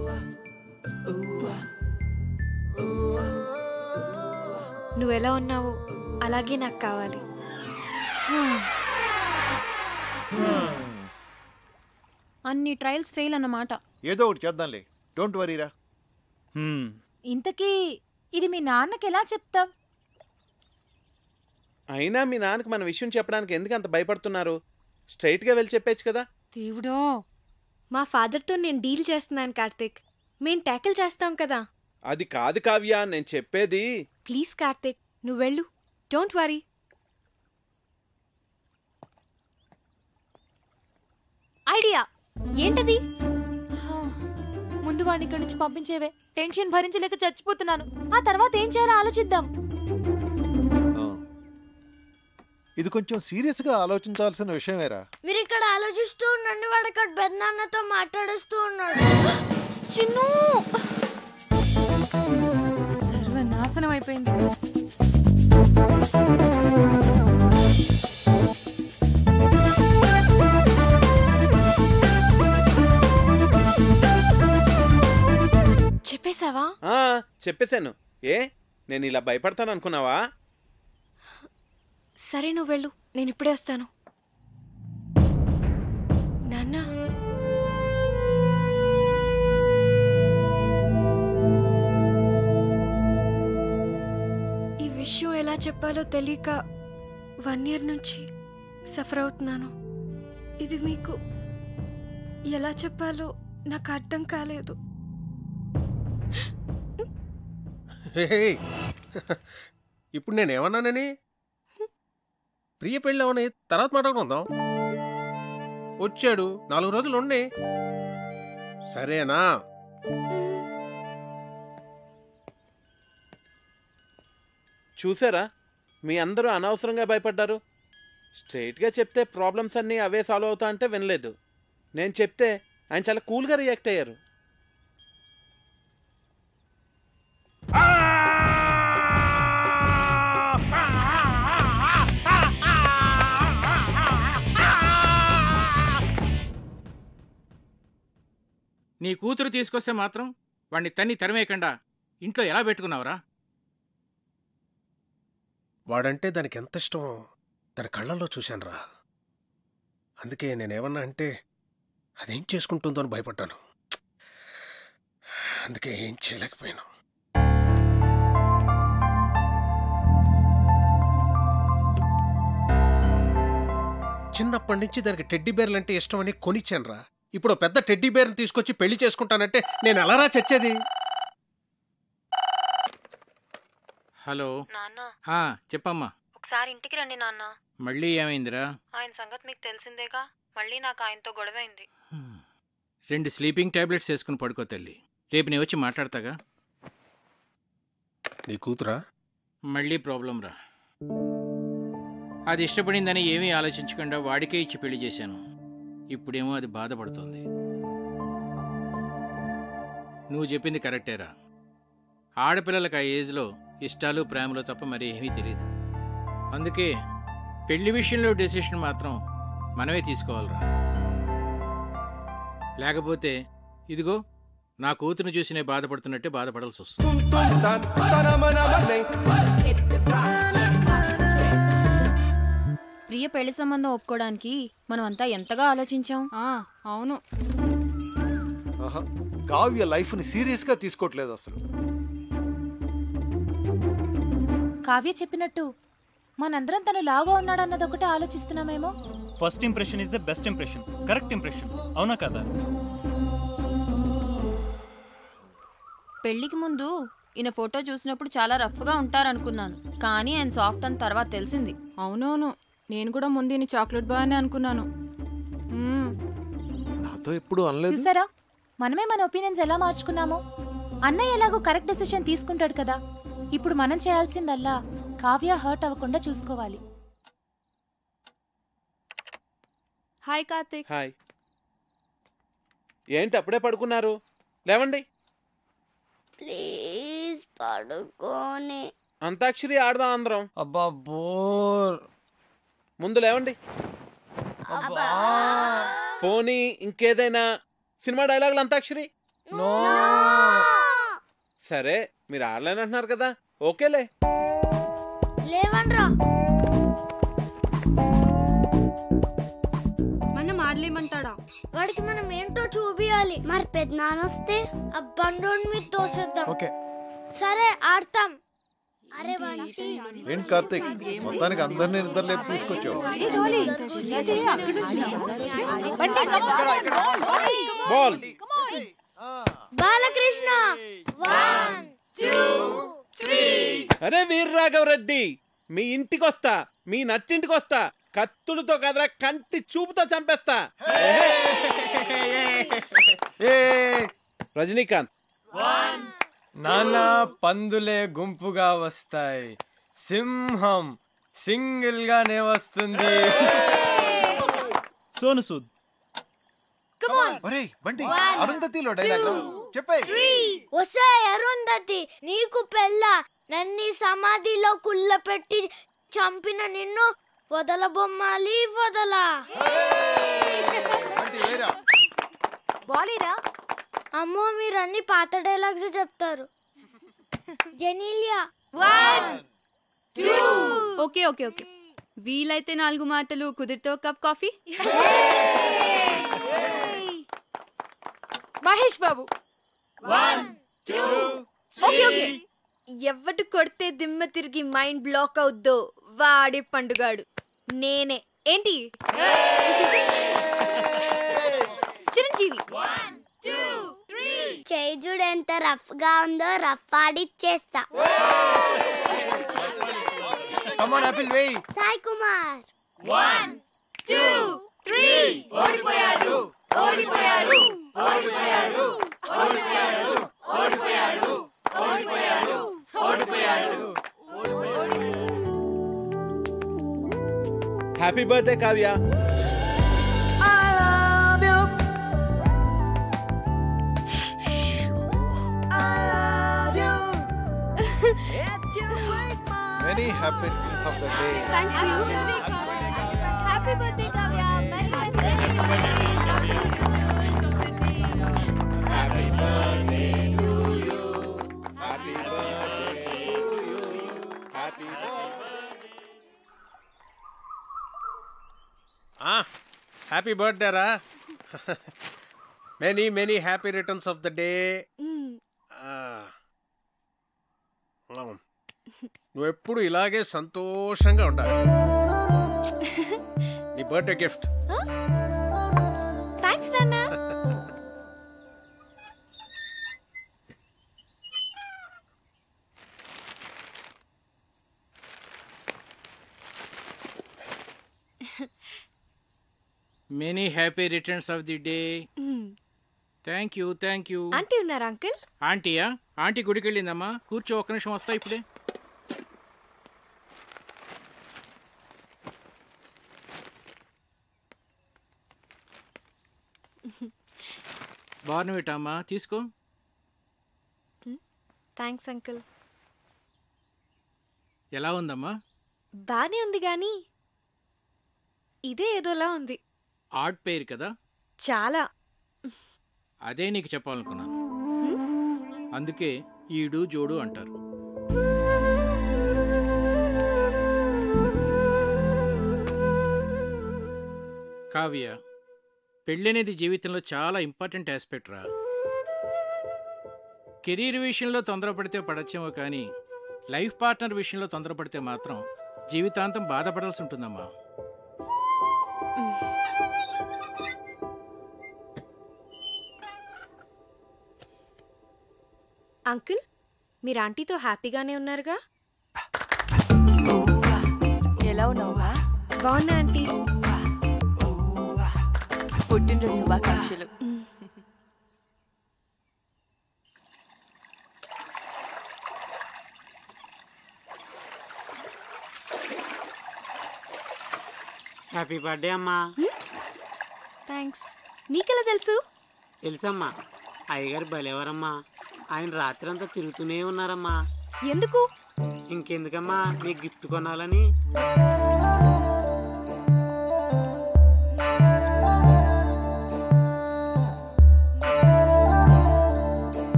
నువ్వెలా ఉన్నావో అలాగే నాకు కావాలి. అన్ని ట్రయల్స్ ఫెయిల్ అన్నమాట. ఏదో ఒకటి చేద్దాంలే, డోంట్ వరీరా. ఇంతకీ ఇది మీ నాన్నకి ఎలా చెప్తావ్? అయినా మీ నాన్నకి మన విషయం చెప్పడానికి ఎందుకు అంత భయపడుతున్నారు? స్ట్రైట్గా వెళ్ళి చెప్పేచ్చు కదా. దేవుడో, మా ఫాదర్తో నేను డీల్ చేస్తున్నాను కార్తిక్. మేం ట్యాకిల్ చేస్తాం కదా. అది కాదు కావ్య, నేను చెప్పేది. ప్లీజ్ కార్తిక్, నువ్వు వెళ్ళు. Don't worry. ఐడియా ఏంటది? ముందు వాడిని ఇక్కడి నుంచి పంపించేవే. టెన్షన్ భరించలేక చచ్చిపోతున్నాను. ఆ తర్వాత ఏం చేయాలో ఆలోచిద్దాం. ఇది కొంచెం సీరియస్ గా ఆలోచించాల్సిన విషయమేరా. మీరు ఇక్కడ ఆలోచిస్తూ ఉండండి, వాడు అక్కడ పెద్దనాన్నతో మాట్లాడుస్తూ ఉన్నాడు. చిన్ను సర్వనాశనం అయిపోయింది. చెప్పేశావా? చెప్పేశాను. ఏ నేను ఇలా భయపడతాను అనుకున్నావా? సరే నువ్వు వెళ్ళు, నేను ఇప్పుడే వస్తాను. నాన్న, ఈ విషయం ఎలా చెప్పాలో తెలియక 1 year నుంచి సఫర్ అవుతున్నాను. ఇది మీకు ఎలా చెప్పాలో నాకు అర్థం కాలేదు. ఇప్పుడు నేనేమన్నానని? ప్రియ పెళ్ళవని తర్వాత మాట్లాడుకుందాం. వచ్చాడు, 4 రోజులు ఉండి. సరేనా? చూసారా, మీ అందరూ అనవసరంగా భయపడ్డారు. స్ట్రైట్గా చెప్తే ప్రాబ్లమ్స్ అన్నీ అవే సాల్వ్ అవుతా అంటే వినలేదు. నేను చెప్తే ఆయన చాలా కూల్గా రియాక్ట్ అయ్యారు. నీ కూతురు తీసుకొస్తే మాత్రం వాడిని తన్ని తరిమేయకుండా ఇంట్లో ఎలా పెట్టుకున్నావురా? వాడంటే దానికి ఎంత ఇష్టమో దాని కళ్ళల్లో చూశానురా. అందుకే నేనేమన్నా అంటే అదేం చేసుకుంటుందో అని భయపడ్డాను. అందుకే ఏం చేయలేకపోయాను. చిన్నప్పటి నుంచి దానికి టెడ్డీ బేర్లు అంటే ఇష్టమని కొనిచ్చానురా. ఇప్పుడు పెద్ద టెడ్డీ బేర్ని తీసుకొచ్చి పెళ్లి చేసుకుంటానంటే నేను ఎలారా చచ్చేది? హలో చెప్పమ్మా. ఒకసారి ఇంటికి రండి నాన్న. మళ్ళీ ఏమైందిరా? ఆయన సంగతి మీకు తెలిసిందేగా. మళ్ళీ నాకు ఆయనతో గొడవైంది. 2 స్లీపింగ్ టాబ్లెట్స్ వేసుకుని పడుకో తల్లి. రేపు నేను వచ్చి మాట్లాడతాగా. నీ కూతురా? మళ్ళీ ప్రాబ్లం రా. అది ఇష్టపడిందని ఏమీ ఆలోచించకుండా వాడికే ఇచ్చి పెళ్లి చేశాను. ఇప్పుడేమో అది బాధపడుతుంది. నువ్వు చెప్పింది కరెక్టేరా. ఆడపిల్లలకు ఆ ఏజ్లో ఇష్టాలు ప్రేమలు తప్ప మరి ఏమీ తెలియదు. అందుకే పెళ్లి విషయంలో డెసిషన్ మాత్రం మనమే తీసుకోవాలిరా. లేకపోతే ఇదిగో నా కూతురుని చూసి నేను బాధపడుతున్నట్టే బాధపడాల్సి వస్తుంది. ప్రియ పెళ్లి సంబంధం ఒప్పుకోవడానికి మనం అంతా ఎంతగా ఆలోచించాం. అవును. కావ్య లైఫ్ ని సీరియస్ గా తీసుకోవట్లేదు అసలు. కావ్య చెప్పినట్టు మనందరం తను లావుగా ఉన్నాడన్నది ఒకటే ఆలోచిస్తున్నామేమో. First impression is the best impression. Correct impression. అవునా కదా? పెళ్లికి ముందు ఈయన ఫోటో చూసినప్పుడు చాలా రఫ్ గా ఉంటారనుకున్నాను. కానీ ఆయన సాఫ్ట్ అని తర్వాత తెలిసింది. అవునవును, నేను కూడా ముందు ఈయన చాక్లెట్ బాయ్ అని అనుకున్నాను. నాతో ఎప్పుడు అనలేదు. చూసారా, మనమే మన ఒపీనియన్స్ ఎలా మార్చుకున్నామో. అన్నయ్య ఎలాగో కరెక్ట్ డెసిషన్ తీసుకుంటాడు కదా. ఇప్పుడు మనం చేయాల్సిందల్లా కావ్య హర్ట్ అవ్వకుండా చూసుకోవాలి. హాయ్ కార్తిక్. హాయ్. ఏంటి అప్పుడే పడుకున్నారు? లేవండి. ప్లీజ్ పడుకోని. అంతాక్షరి ఆడదాం అందరం. అబ్బా బోర్. ముందు లేవండి. పోనీ ఇంకేదైనా సినిమా డైలాగులు. అంతాక్షరి సరే మీరు ఆడలేనంటున్నారు కదా, ఓకేలే. లేవన్రా. మనం ఆడలేమంటాడా? వాడికి మనం ఏంటో చూపియాలి. మరి పెద్దనాన్న వస్తే ఆ బండోని మీద తోసేద్దాం. ఓకే సరే ఆడతాం. అరే ఏంటి కార్తీక్, మొత్తానికి అందరినీ నిద్రలేపు తీసుకొచ్చావు. బాల్. బాలకృష్ణ 1 2 3. అరే వీర్రాఘవరెడ్డి, మీ ఇంటికి వస్తా, మీ నచ్చింటికి వస్తా, కత్తులతో కదరా కంటి చూపుతో చంపేస్తా. రజనీకాంత్. నాన్న పందులే గుంపుగా వస్తాయి, సింహం సింగిల్ గానే వస్తుంది. సోను సూద్. అరుంధతిలో డైలాగ్ చెప్పే. వస్తాయి అరుంధతి, నీకు పెళ్ళ నన్ని సమాధిలో కుళ్ళపెట్టి చంపిన నిన్ను వదలబొమ్మాలి వదలా. బాలీరా. అమ్మో మీరు అన్ని పాత డైలాగ్స్ చెప్తారు. జెనీలియా 1 2. ఓకే ఓకే ఓకే, వీలైతే 4 మాటలు, కుదిరితే cup coffee. Mahesh Babu 1 2 okay okay. ఎవడు కొడితే దిమ్మ తిరిగి మైండ్ బ్లాక్ అవుద్దో వాడే పండుగాడు. నేనే. ఏంటి? చిరంజీవి 1 2 3. చేయి చూడు ఎంత రఫ్ గా ఉందో, రఫ్ ఆడిచ్చేస్తా. కమాన్ ఆపిల్ వేయ్. సాయి కుమార్ 1 2 3. ఓడిపోయాడు ఓడిపోయాడు ఓడిపోయాడు ఓడిపోయాడు ఓడిపోయాడు ఓడిపోయాడు ఓడిపోయాడు. Happy birthday Kavya. Many happy returns of the day. Thank you. Happy birthday Kavya. Many birthday. Happy birthday to you. Happy birthday to you. Happy happy birthday రా. Many many happy returns of the day. నువ్వు ఎప్పుడు ఇలాగే సంతోషంగా ఉండాలి. నీ birthday gift. Thanks నాన్న. Many happy returns of the day. Thank you thank you. Aunty ఉన్నారా uncle? ఆంటీయా? ఆంటీ గుడికి వెళ్ళిందమ్మా. కూర్చో, ఒక్క నిమిషం వస్తా ఇప్పుడే. బార్నవిటా అమ్మా, తీసుకో. Thanks uncle. ఎలా ఉందమ్మా? బానే ఉంది గాని ఇదే ఏదోలా ఉంది. ఆడ్ పేరు కదా? చాలా. అదే నీకు చెప్పాలనుకున్నాను. అందుకే ఈడు జోడు అంటారు. కావ్య, పెళ్ళనేది జీవితంలో చాలా ఇంపార్టెంట్ ఆస్పెక్ట్ రా. కెరీర్ విషయంలో తొందరపడితే పడచ్చేమో కానీ లైఫ్ పార్ట్నర్ విషయంలో తొందరపడితే మాత్రం జీవితాంతం బాధపడాల్సి ఉంటుందమ్మా. అంకుల్, మీరు ఆంటీతో హ్యాపీగానే ఉన్నారుగా? ఎలా ఉన్నావా? బాగున్నా ఆంటీ. పుట్టినరోజు శుభాకాంక్షలు. హ్యాపీ బర్త్డే అమ్మా. థ్యాంక్స్. నీకెలా తెలుసు? తెలుసమ్మా, అయ్యగారు భలేవారమ్మా. ఆయన రాత్రి అంతా తిరుగుతూనే ఉన్నారమ్మా. ఎందుకు? ఇంకెందుకమ్మా, నీకు గిఫ్ట్ కొనాలని.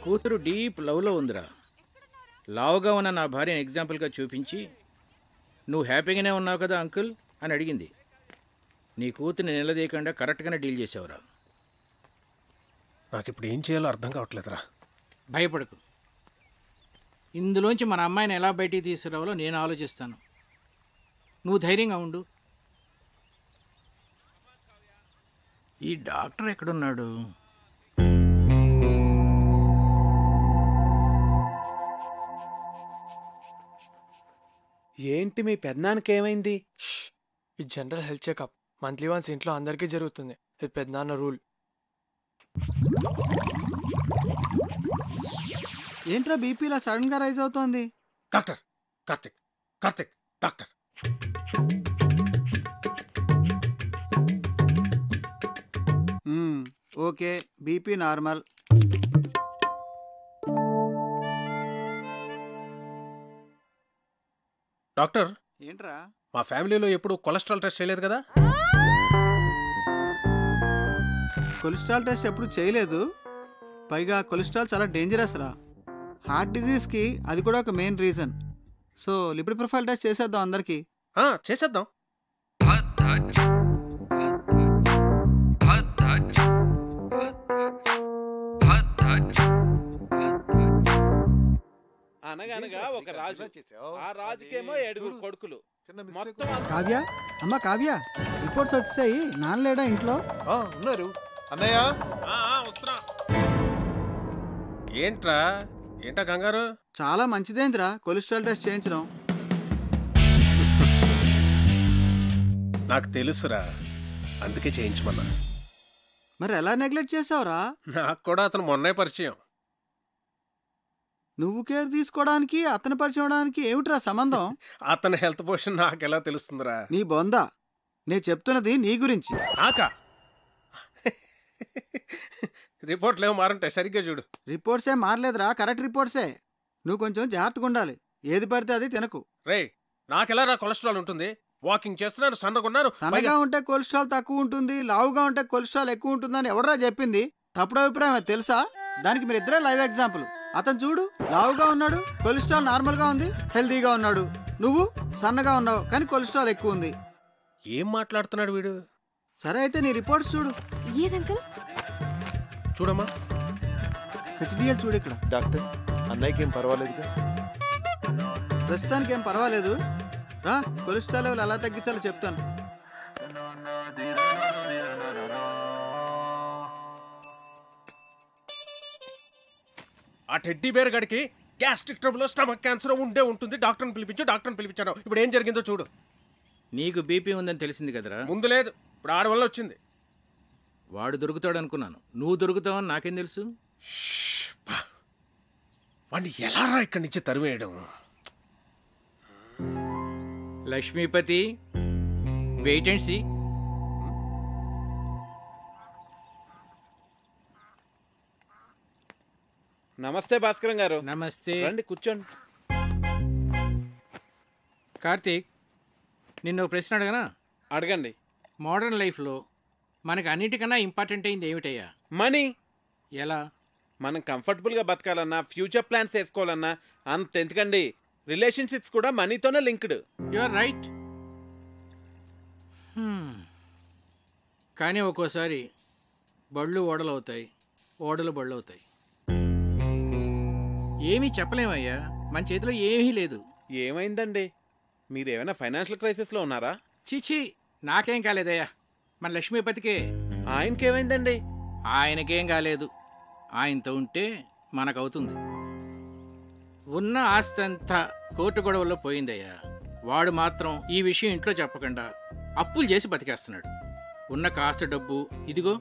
కూతురు డీప్ లవ్లో ఉందిరా. లావుగా ఉన్న నా భార్యను ఎగ్జాంపుల్గా చూపించి నువ్వు హ్యాపీగానే ఉన్నావు కదా అంకుల్ అని అడిగింది. నీ కూతుర్ని నిలదీయకుండా కరెక్ట్గానే డీల్ చేసావురా. నాకు ఇప్పుడు ఏం చేయాలో అర్థం కావట్లేదురా. భయపడకు, ఇందులోంచి మన అమ్మాయిని ఎలా బయటికి తీసుకురావాలో నేను ఆలోచిస్తాను. నువ్వు ధైర్యంగా ఉండు. ఈ డాక్టర్ ఎక్కడున్నాడు? ఏంటి మీ పెద్దనాన్నకి ఏమైంది? ఈ general health checkup monthly once ఇంట్లో అందరికీ జరుగుతుంది. ఇది పెద్దనాన్న రూల్. ఏంట్రా బీపీ ఇలా సడన్ గా రైజ్ అవుతోంది? Doctor Karthik, Karthik doctor. Okay, BP normal. Doctor ఏంట్రా? మా ఫ్యామిలీలో ఎప్పుడు కొలెస్ట్రాల్ టెస్ట్ చేయలేదు కదా? కొలెస్ట్రాల్ టెస్ట్ ఎప్పుడు చేయలేదు. పైగా కొలెస్ట్రాల్ చాలా డేంజరస్ రా. హార్ట్ డిజీజ్కి అది కూడా ఒక main reason. So lipid profile test చేసేద్దాం అందరికి. చేసేద్దాం. అనగనగా ఒక రాజు, ఆ రాజుకేమో 7 కొడుకులు. మొత్తం కావ్య, అమ్మ కావ్య, రిపోర్ట్స్ వచ్చాయి. నాన్నలేడా ఇంట్లో? ఉన్నారు అన్నయ్య. వస్తున్నా. ఏంట్రా కంగారు? చాలా మంచిదేంద్రా కొలెస్ట్రాల్ టెస్ట్ చేయించడం. నాకు తెలుసురా, అందుకే చేయించమన్నా. మరి ఎలా నెగ్లెక్ట్ చేసావురా? నాకు కూడా అతను మొన్నే పరిచయం. నువ్వు కేర్ తీసుకోవడానికి అతను పరిచయం అవడానికి ఏమిట్రా సంబంధం? అతని హెల్త్ పొజిషన్ నాకెలా తెలుస్తుందిరా? నీ బొందా, నేను చెప్తున్నది నీ గురించి. నాకా? రిపోర్ట్లు ఏమో మారంటే సరిగ్గా చూడు. రిపోర్ట్సే మారలేదురా, కరెక్ట్ రిపోర్ట్సే. నువ్వు కొంచెం జాగ్రత్తగా ఉండాలి. ఏది పడితే అది తినకు. రే, నాకెలా కొలెస్ట్రాల్ ఉంటుంది? వాకింగ్ చేస్తున్నాను, సన్నగున్నాను. సన్నగా ఉంటే కొలెస్ట్రాల్ తక్కువ ఉంటుంది, లావుగా ఉంటే కొలెస్ట్రాల్ ఎక్కువ ఉంటుందని ఎవడరా చెప్పింది? తప్పుడు అభిప్రాయం తెలుసా? దానికి మీరు ఇద్దరే లైవ్ ఎగ్జాంపుల్. అతను చూడు, లావుగా ఉన్నాడు, కొలెస్ట్రాల్ నార్మల్ గా ఉంది, హెల్తీగా ఉన్నాడు. నువ్వు సన్నగా ఉన్నావు కానీ కొలెస్ట్రాల్ ఎక్కువ ఉంది. ఏం మాట్లాడుతున్నాడు వీడు? సరే అయితే నీ రిపోర్ట్స్ చూడు. ఏదంకల్? చూడమ్మా, హెచ్డిఎల్ చూడు. ఇక్కడ డాక్టర్, అన్నయ్యకి ఏం పర్వాలేదుగా? ప్రస్తుతానికి ఏం పర్వాలేదు. రా, కొలెస్ట్రాల్ లెవెల్ ఎలా తగ్గించాలో చెప్తాను. ఆ టెడ్డీ బేర్ గడికి గ్యాస్ట్రిక్ ట్రబుల్, స్టమక్ క్యాన్సర్ ఉండే ఉంటుంది. డాక్టర్ని పిలిపించాను. ఇప్పుడు ఏం జరిగిందో చూడు. నీకు బీపీ ఉందని తెలిసింది కదరా? ముందు లేదు, ఇప్పుడు ఆడి వల్ల వచ్చింది. వాడు దొరుకుతాడు అనుకున్నాను, నువ్వు దొరుకుతావని నాకేం తెలుసు? వాడిని ఎలా ఇక్కడి నుంచి తరివేయడం? Lakshmipati, wait and see. నమస్తే భాస్కరం గారు. నమస్తే. రండి కూర్చోండి. కార్తీక్, నిన్ను ప్రశ్న అడగనా? అడగండి. మోడర్న్ లైఫ్లో మనకు అన్నిటికన్నా ఇంపార్టెంట్ అయింది ఏమిటయ్యా? మనీ. ఎలా? మనం కంఫర్టబుల్గా బతకాలన్నా, ఫ్యూచర్ ప్లాన్స్ వేసుకోవాలన్నా అంత ఎందుకండి, రిలేషన్షిప్స్ కూడా మనీతోనే లింక్డ్. You are right. కానీ ఒక్కోసారి బళ్ళు ఓడలు అవుతాయి, ఓడలు బళ్ళు అవుతాయి. ఏమీ చెప్పలేమయ్యా, మన చేతిలో ఏమీ లేదు. ఏమైందండి? మీరేమైనా ఫైనాన్షియల్ క్రైసిస్లో ఉన్నారా? చీచీ, నాకేం కాలేదయ్యా, మన లక్ష్మీపతికే. ఆయనకేమైందండి? ఆయనకేం కాలేదు. ఆయనతో ఉంటే మనకవుతుంది. ఉన్న ఆస్తి అంతా కోర్టు గొడవల్లో పోయిందయ్యా. వాడు మాత్రం ఈ విషయం ఇంట్లో చెప్పకుండా అప్పులు చేసి బతికేస్తున్నాడు. ఉన్న కాస్త డబ్బు ఇదిగో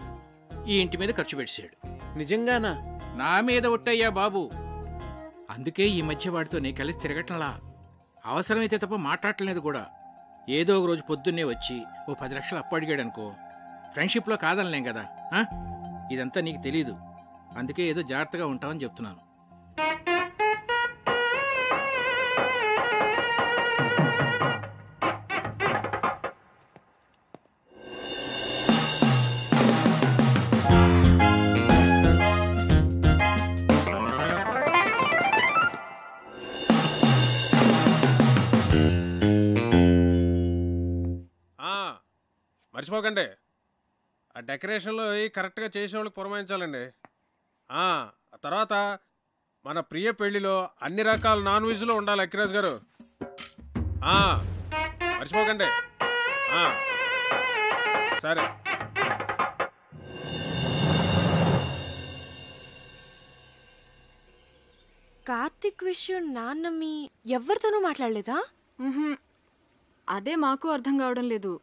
ఈ ఇంటి మీద ఖర్చు పెట్టాడు. నిజంగానా? నా మీద ఒట్టయ్యా బాబు. అందుకే ఈ మధ్య వాడితో నేను కలిసి తిరగట్లా. అవసరమైతే తప్ప మాట్లాడలేదు కూడా. ఏదో ఒక రోజు పొద్దున్నే వచ్చి ఓ 10 లక్షలు అప్పు అడిగాడు అనుకో, ఫ్రెండ్షిప్లో కాదనలేం కదా. ఇదంతా నీకు తెలీదు, అందుకే ఏదో జాగ్రత్తగా ఉంటామని చెప్తున్నాను. మర్చిపోకండి, ఆ డెకరేషన్లో కరెక్ట్గా చేసేవాళ్ళకి పురమాయించాలండి. ఆ తర్వాత మన ప్రియ పెళ్లిలో అన్ని రకాల నాన్ వెజ్లో ఉండాలి అక్కిరాజ్ గారు. మర్చిపోకండి. సరే. కార్తిక్ విషయం నాన్న మీ ఎవరితోనూ మాట్లాడలేదా? అదే మాకు అర్థం కావడం లేదు.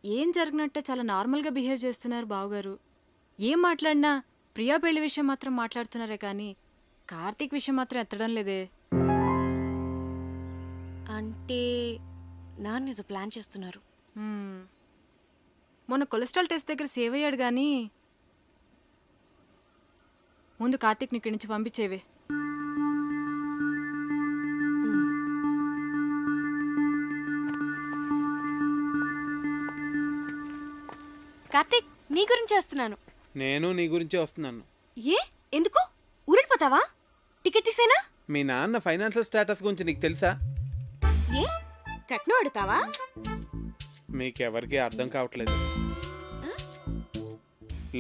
ఏం జరిగినట్టే చాలా నార్మల్గా బిహేవ్ చేస్తున్నారు బావగారు. ఏం మాట్లాడినా ప్రియా పెళ్లి విషయం మాత్రం మాట్లాడుతున్నారే కానీ కార్తీక్ విషయం మాత్రం ఎత్తడం లేదే. అంటే నాన్న ఏదో ప్లాన్ చేస్తున్నారు. మొన్న కొలెస్ట్రాల్ టెస్ట్ దగ్గర సేవ్ అయ్యాడు కానీ ముందు కార్తీక్ని ఇక్కడి నుంచి పంపించేవే. కార్తీక్, నీ గురించి వస్తున్నాను. నేను నీ గురించే వస్తున్నాను. ఏ ఎందుకు ఊరెళ్ళిపోతావా? టికెట్ తీసేనా? మీ నాన్న ఫైనాన్షియల్ స్టేటస్ గురించి నీకు తెలుసా? ఏ కట్నం అడుగుతావా? మీకెవరికి అర్థం కావట్లేదు.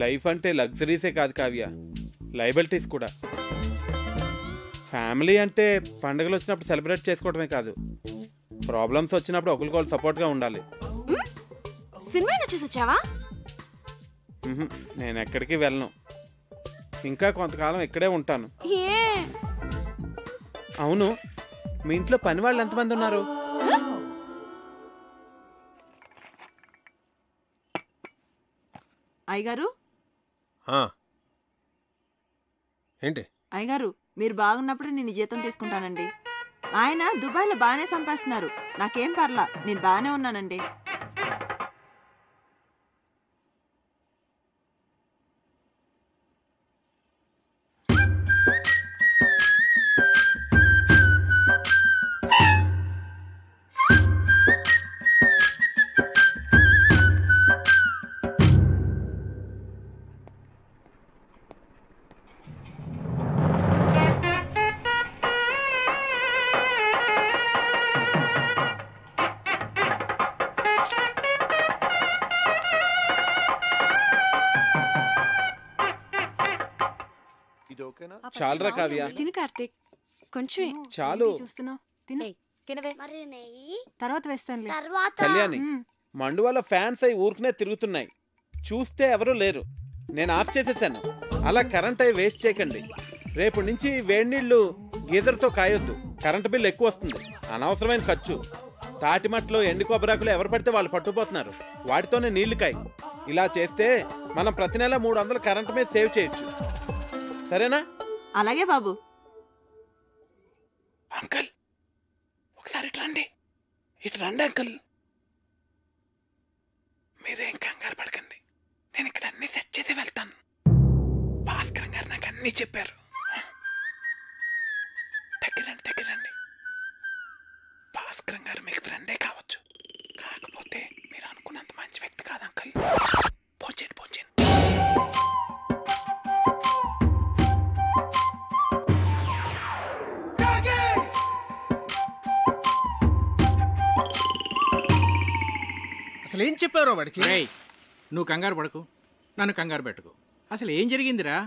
లైఫ్ అంటే లగ్జరీసే కాదు కావ్య, లయబిలిటీస్ కూడా. ఫ్యామిలీ అంటే పండుగలు వచ్చినప్పుడు సెలబ్రేట్ చేసుకోవడమే కాదు, ప్రాబ్లమ్స్ వచ్చినప్పుడు ఒకరికొకరు సపోర్ట్గా ఉండాలి. సినిమా చూసి వచ్చావా? నేను ఎక్కడికి వెళ్ళను, ఇంకా కొంతకాలం ఇక్కడే ఉంటాను. అవును, మీ ఇంట్లో పని వాళ్ళు ఎంతమంది ఉన్నారు? అయ్యగారు, ఏంటి? అయ్యగారు, మీరు బాగున్నప్పుడు నేను జీతం తీసుకుంటానండి. ఆయన దుబాయ్లో బాగానే సంపాదిస్తున్నారు, నాకేం పర్లా, నేను బాగానే ఉన్నానండి. చాలురా కావ్య, తిను కార్తీక్, కొంచెం చాలు. చూస్తున్నావు, తిను. మరి నెయ్యి తర్వాత వేస్తాను. కళ్యాణి, మండువాల ఫ్యాన్స్ అయి ఊరుకునే తిరుగుతున్నాయి, చూస్తే ఎవరూ లేరు. నేను ఆఫ్ చేసేసాను. అలా కరెంట్ అయి వేస్ట్ చేయకండి. రేపు నుంచి వేడి నీళ్లు గీజర్తో కాయొద్దు, కరెంటు బిల్లు ఎక్కువ వస్తుంది, అనవసరమైన ఖర్చు. తాటిమట్లో ఎండు కొబ్బరాకులు ఎవరు పడితే వాళ్ళు పట్టుకుపోతున్నారు, వాటితోనే నీళ్లు కాయి. ఇలా చేస్తే మనం ప్రతి నెల 300 కరెంటు మీద సేవ్ చేయొచ్చు. సరేనా? అలాగే బాబు. అంకల్, ఒకసారి ఇటు రండి. ఇటు రండి అంకల్. మీరేం కంగారు పడకండి, నేను ఇక్కడ అన్ని సెట్ చేసి వెళ్తాను. భాస్కర్ గారు నాకు అన్ని చెప్పారు. దగ్గరండి. భాస్కర్ గారు మీకు ఫ్రెండే కావచ్చు, కాకపోతే మీరు అనుకున్నంత మంచి వ్యక్తి కాదు అంకల్. పోచేయండి. అసలు ఏం చెప్పారో వాడికి? నువ్వు కంగారు పడకు, నన్ను కంగారు పెట్టుకో. అసలు ఏం జరిగిందిరా?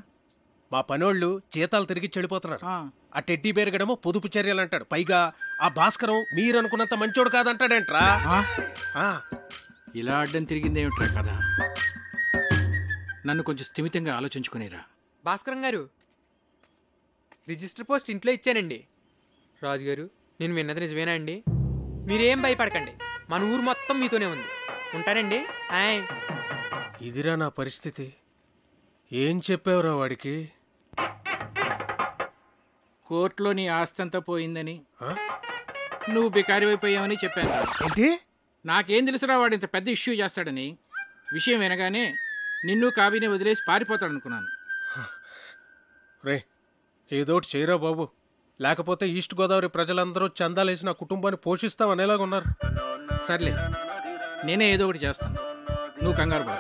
మా పనోళ్ళు జీతాలు తిరిగి చెడిపోతున్నారు. ఆ టెడ్డీ బేరగడమో పొదుపు చర్యలు అంటాడు, పైగా ఆ భాస్కరం మీరు అనుకున్నంత మంచోడు కాదంటాడేంట్రా. ఇలా అడ్డం తిరిగిందేమిట్రా కదా? నన్ను కొంచెం స్థిమితంగా ఆలోచించుకునేరా. భాస్కరం గారు, రిజిస్టర్ పోస్ట్ ఇంట్లో ఇచ్చానండి. రాజుగారు, నేను విన్నది నిజమేనా అండి? మీరేం భయపడకండి, మన ఊరు మొత్తం మీతోనే ఉంది. ఉంటానండి. ఇదిరా నా పరిస్థితి. ఏం చెప్పావురా వాడికి? కోర్టులో నీ ఆస్తంతా పోయిందని, నువ్వు బికారి అయిపోయావని చెప్పాను. ఏంటి? నాకేం తెలుసురా వాడు ఇంత పెద్ద ఇష్యూ చేస్తాడని. విషయం వినగానే నిన్ను కావిని వదిలేసి పారిపోతాడనుకున్నాను. రే, ఏదోటి చేయరా బాబు, లేకపోతే ఈస్ట్ గోదావరి ప్రజలందరూ చందాలేసి నా కుటుంబాన్ని పోషిస్తామనేలాగున్నారు. సర్లే, నేనే ఏదో ఒకటి చేస్తాను, నువ్వు కంగారు పడ.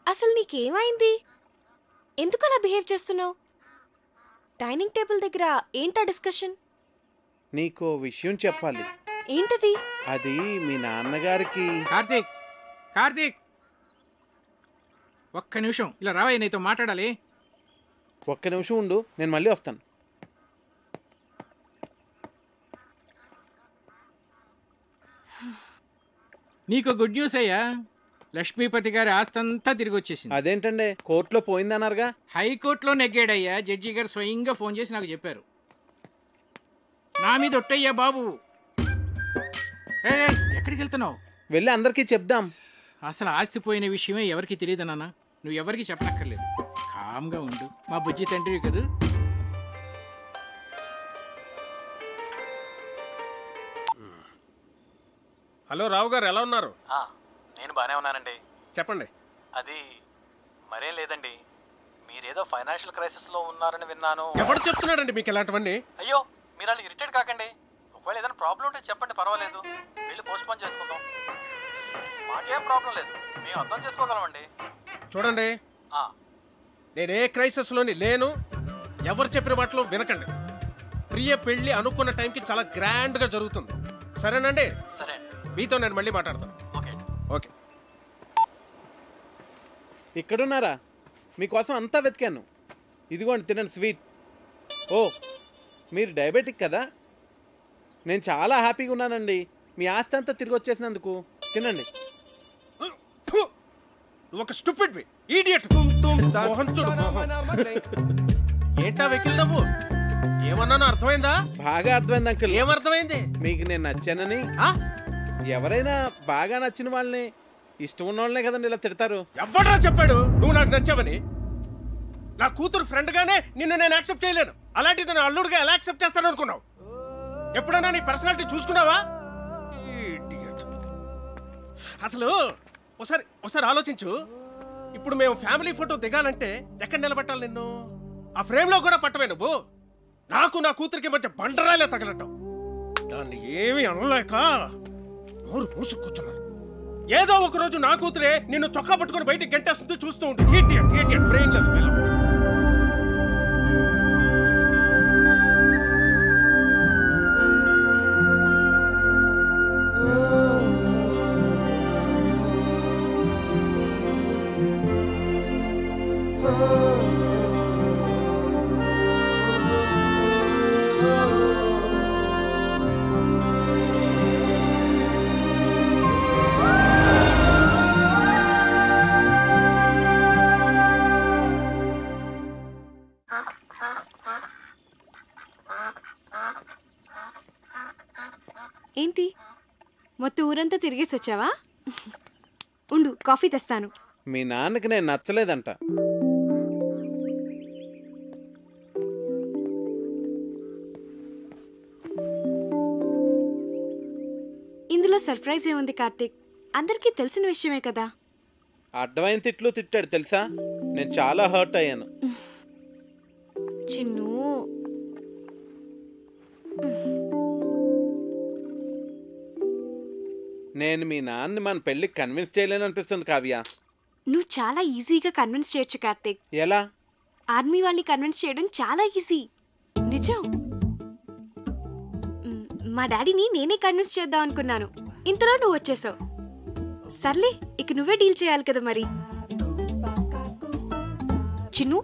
అసలు నీకేమైంది? ఎందుకు అలా బిహేవ్ చేస్తున్నావు? డైనింగ్ టేబుల్ దగ్గర ఏంటా డిస్కషన్? నీకో విషయం చెప్పాలి. ఏంటది? అది మీ నాన్నగారికి. కార్తీక్, కార్తీక్, ఒక్క నిమిషం ఇలా రావయ్య, నీతో మాట్లాడాలి. ఒక్క నిమిషం ఉండు, నేను మళ్ళీ వస్తాను. నీకు గుడ్ న్యూస్ అయ్యా, లక్ష్మీపతి గారి ఆస్తంతా తిరిగి వచ్చేసింది. అదేంటండి, కోర్టులో పోయిందన్నారుగా? హైకోర్టులో నెగ్గాడయ్యా. జడ్జి గారు స్వయంగా ఫోన్ చేసి నాకు చెప్పారు. నా మీద ఒట్టయ్యా బాబు. ఎక్కడికి వెళ్తున్నావు? వెళ్ళి అందరికీ చెప్దాం. అసలు ఆస్తి పోయిన విషయమే ఎవరికి తెలియదు నాన్న. నువ్వు ఎవరికి చెప్పనక్కర్లేదు, కామ్గా ఉండు. మా బుజ్జి తండ్రివి కదా. హలో రావు గారు, ఎలా ఉన్నారు? నేను బాగానే ఉన్నానండి. చెప్పండి. అది మరేం లేదండి, మీరేదో ఫైనాన్షియల్ క్రైసిస్ లో ఉన్నారని విన్నాను. ఎవరు చెప్తున్నాడండి మీకు ఇలాంటివన్నీ? అయ్యో, మీరు అలా ఇరిటేట్ కాకండి. ఒకవేళ ఏదైనా ప్రాబ్లం ఉంటే చెప్పండి, పర్వాలేదు. వెళ్ళి పోస్ట్ పోన్ చేసుకుందాం. మాకేం ప్రాబ్లం లేదు, మేము అర్థం చేసుకోగలమండి. చూడండి, నేనే క్రైసిస్లోని లేను. ఎవరు చెప్పిన మాటలు వినకండి. ప్రియ పెళ్లి అనుకున్న టైంకి చాలా గ్రాండ్గా జరుగుతుంది. సరేనండి? సరే, మీతో నేను మళ్ళీ మాట్లాడతాను. ఓకే. ఇక్కడున్నారా? మీకోసం అంతా వెతికాను. ఇదిగోండి, తినండి స్వీట్. ఓ, మీరు డయాబెటిక్ కదా? నేను చాలా హ్యాపీగా ఉన్నానండి మీ ఆస్తి అంతా తిరిగి వచ్చేసినందుకు. తినండి. ఒక స్టూపిడ్ ఇడియట్. మోహన్ చూడు, మోహన్. ఏంటా వెకిల్ నవ్వు? ఏమన్నానో అర్థమైందా? బాగా అర్థమైంది అంకుల్. ఏమర్థమైంది? మీకు నేను నచ్చానని. ఎవరైనా బాగా నచ్చిన వాళ్ళని, ఇష్టం ఉన్న వాళ్ళనే కదండి ఇలా తిడతారు. ఎవడ్రా చెప్పాడు నువ్వు నాకు నచ్చావని? నా కూతురు ఫ్రెండ్ గానే నిన్ను నేను యాక్సెప్ట్ చేయలేను. అలాంటిది నా అల్లుడుగా ఎలా యాక్సెప్ట్ చేస్తాను అనుకున్నావు? ఎప్పుడైనా నీ పర్సనాలిటీ చూసుకున్నావా? అసలు ఒకసారి ఆలోచించు. ఇప్పుడు మేము ఫ్యామిలీ ఫోటో దిగాలంటే ఎక్కడ నిలబెట్టాలి నిన్ను? ఆ ఫ్రేమ్ లో కూడా పట్టవే నువ్వు. నాకు నా కూతురికి మధ్య బండరాలే తగలటం. దాన్ని ఏమీ అనలేక నోరు మూసు కూర్చున్నాను. ఏదో ఒక రోజు నా కూతురే నిన్ను చొక్కా పట్టుకుని బయటికి గంటేస్తుంది, చూస్తూ ఉంటే ఇడియట్ బ్రెయిన్లెస్ ఫెలో. ఏంటి, మొత్తం ఊరంతా తిరిగేసి వచ్చావా? ఉండు, కాఫీ తెస్తాను. మీ నాన్నకి నేను నచ్చలేదంట. ఇందులో సర్ప్రైజ్ ఏముంది కార్తీక్? అందరికీ తెలిసిన విషయమే కదా. అడ్డమైన తిట్లు తిట్టాడు తెలుసా? నేను చాలా హర్ట్ అయ్యాను. చిన్ను, నేను మీ నాన్నని మన పెళ్లికి కన్విన్స్ చేయలేను అనిపిస్తుంది కావ్య. నువ్వు చాలా ఈజీగా కన్విన్స్ చేయొచ్చు కార్తీక్. ఎలా? ఆర్మీ వాళ్ళని కన్విన్స్ చేయడం చాలా ఈజీ. నిజం. మా డాడీని నేనే కన్విన్స్ చేద్దాం అనుకున్నాను, ఇంతలో నువ్వు వచ్చేసావు. సర్లే, ఇక నువ్వే డీల్ చేయాలి కదా మరి. చిన్ను,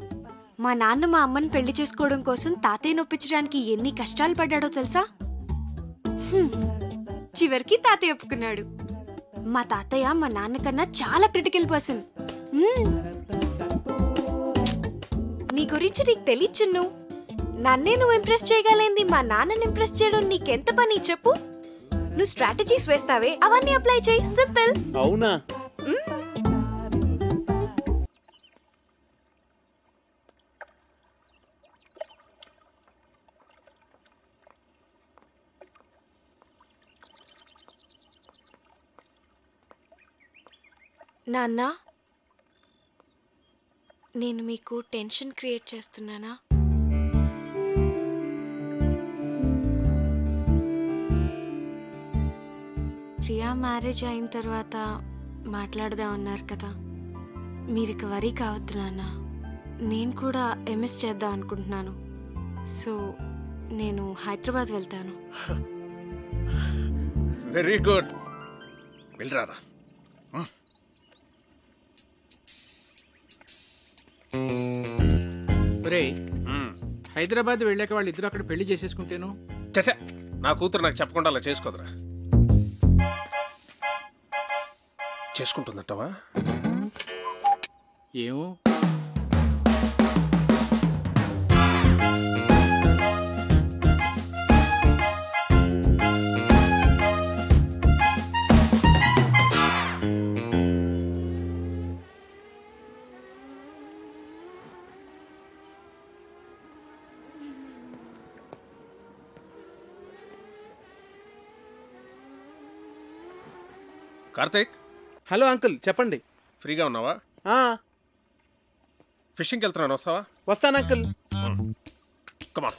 మా నాన్న మా అమ్మని పెళ్లి చేసుకోవడం కోసం తాతయ్య నొప్పించడానికి ఎన్ని కష్టాలు పడ్డాడో తెలుసా? చివరికి తాతయ్య ఒప్పుకున్నాడు. మా తాతయ్య మా నాన్నకన్నా చాలా క్రిటికల్ పర్సన్. నీ గురించి నీకు తెలియదు చిన్ను. నన్నే నువ్వు ఇంప్రెస్ చేయగలేంది మా నాన్నని ఇంప్రెస్ చేయడం నీకెంత పని చెప్పు. నువ్వు స్ట్రాటజీస్ వేస్తావే, అవన్నీ అప్లై చేయి. సింపుల్. అవునా? నాన్న, నేను మీకు టెన్షన్ క్రియేట్ చేస్తున్నానా? ప్రియా మ్యారేజ్ అయిన తర్వాత మాట్లాడదాం అన్నారు కదా. మీరు ఇక వరీ కావద్దు నాన్న. నేను కూడా ఎంఎస్ చేద్దాం అనుకుంటున్నాను. సో నేను హైదరాబాద్ వెళ్తాను. వెరీ గుడ్, వెళ్ళరారా. ఒరే, హైదరాబాద్ వెళ్ళాక వాళ్ళు ఇద్దరు అక్కడ పెళ్లి చేసేసుకుంటేను. చచ్చా, నా కూతురు నాకు చెప్పకుండా అలా చేసుకోదురా. చేసుకుంటుందంటావా? ఏమో. కార్తీక్. హలో అంకుల్, చెప్పండి. ఫ్రీగా ఉన్నావా? ఫిషింగ్కి వెళ్తున్నాను, వస్తావా? వస్తాను అంకుల్. కమా.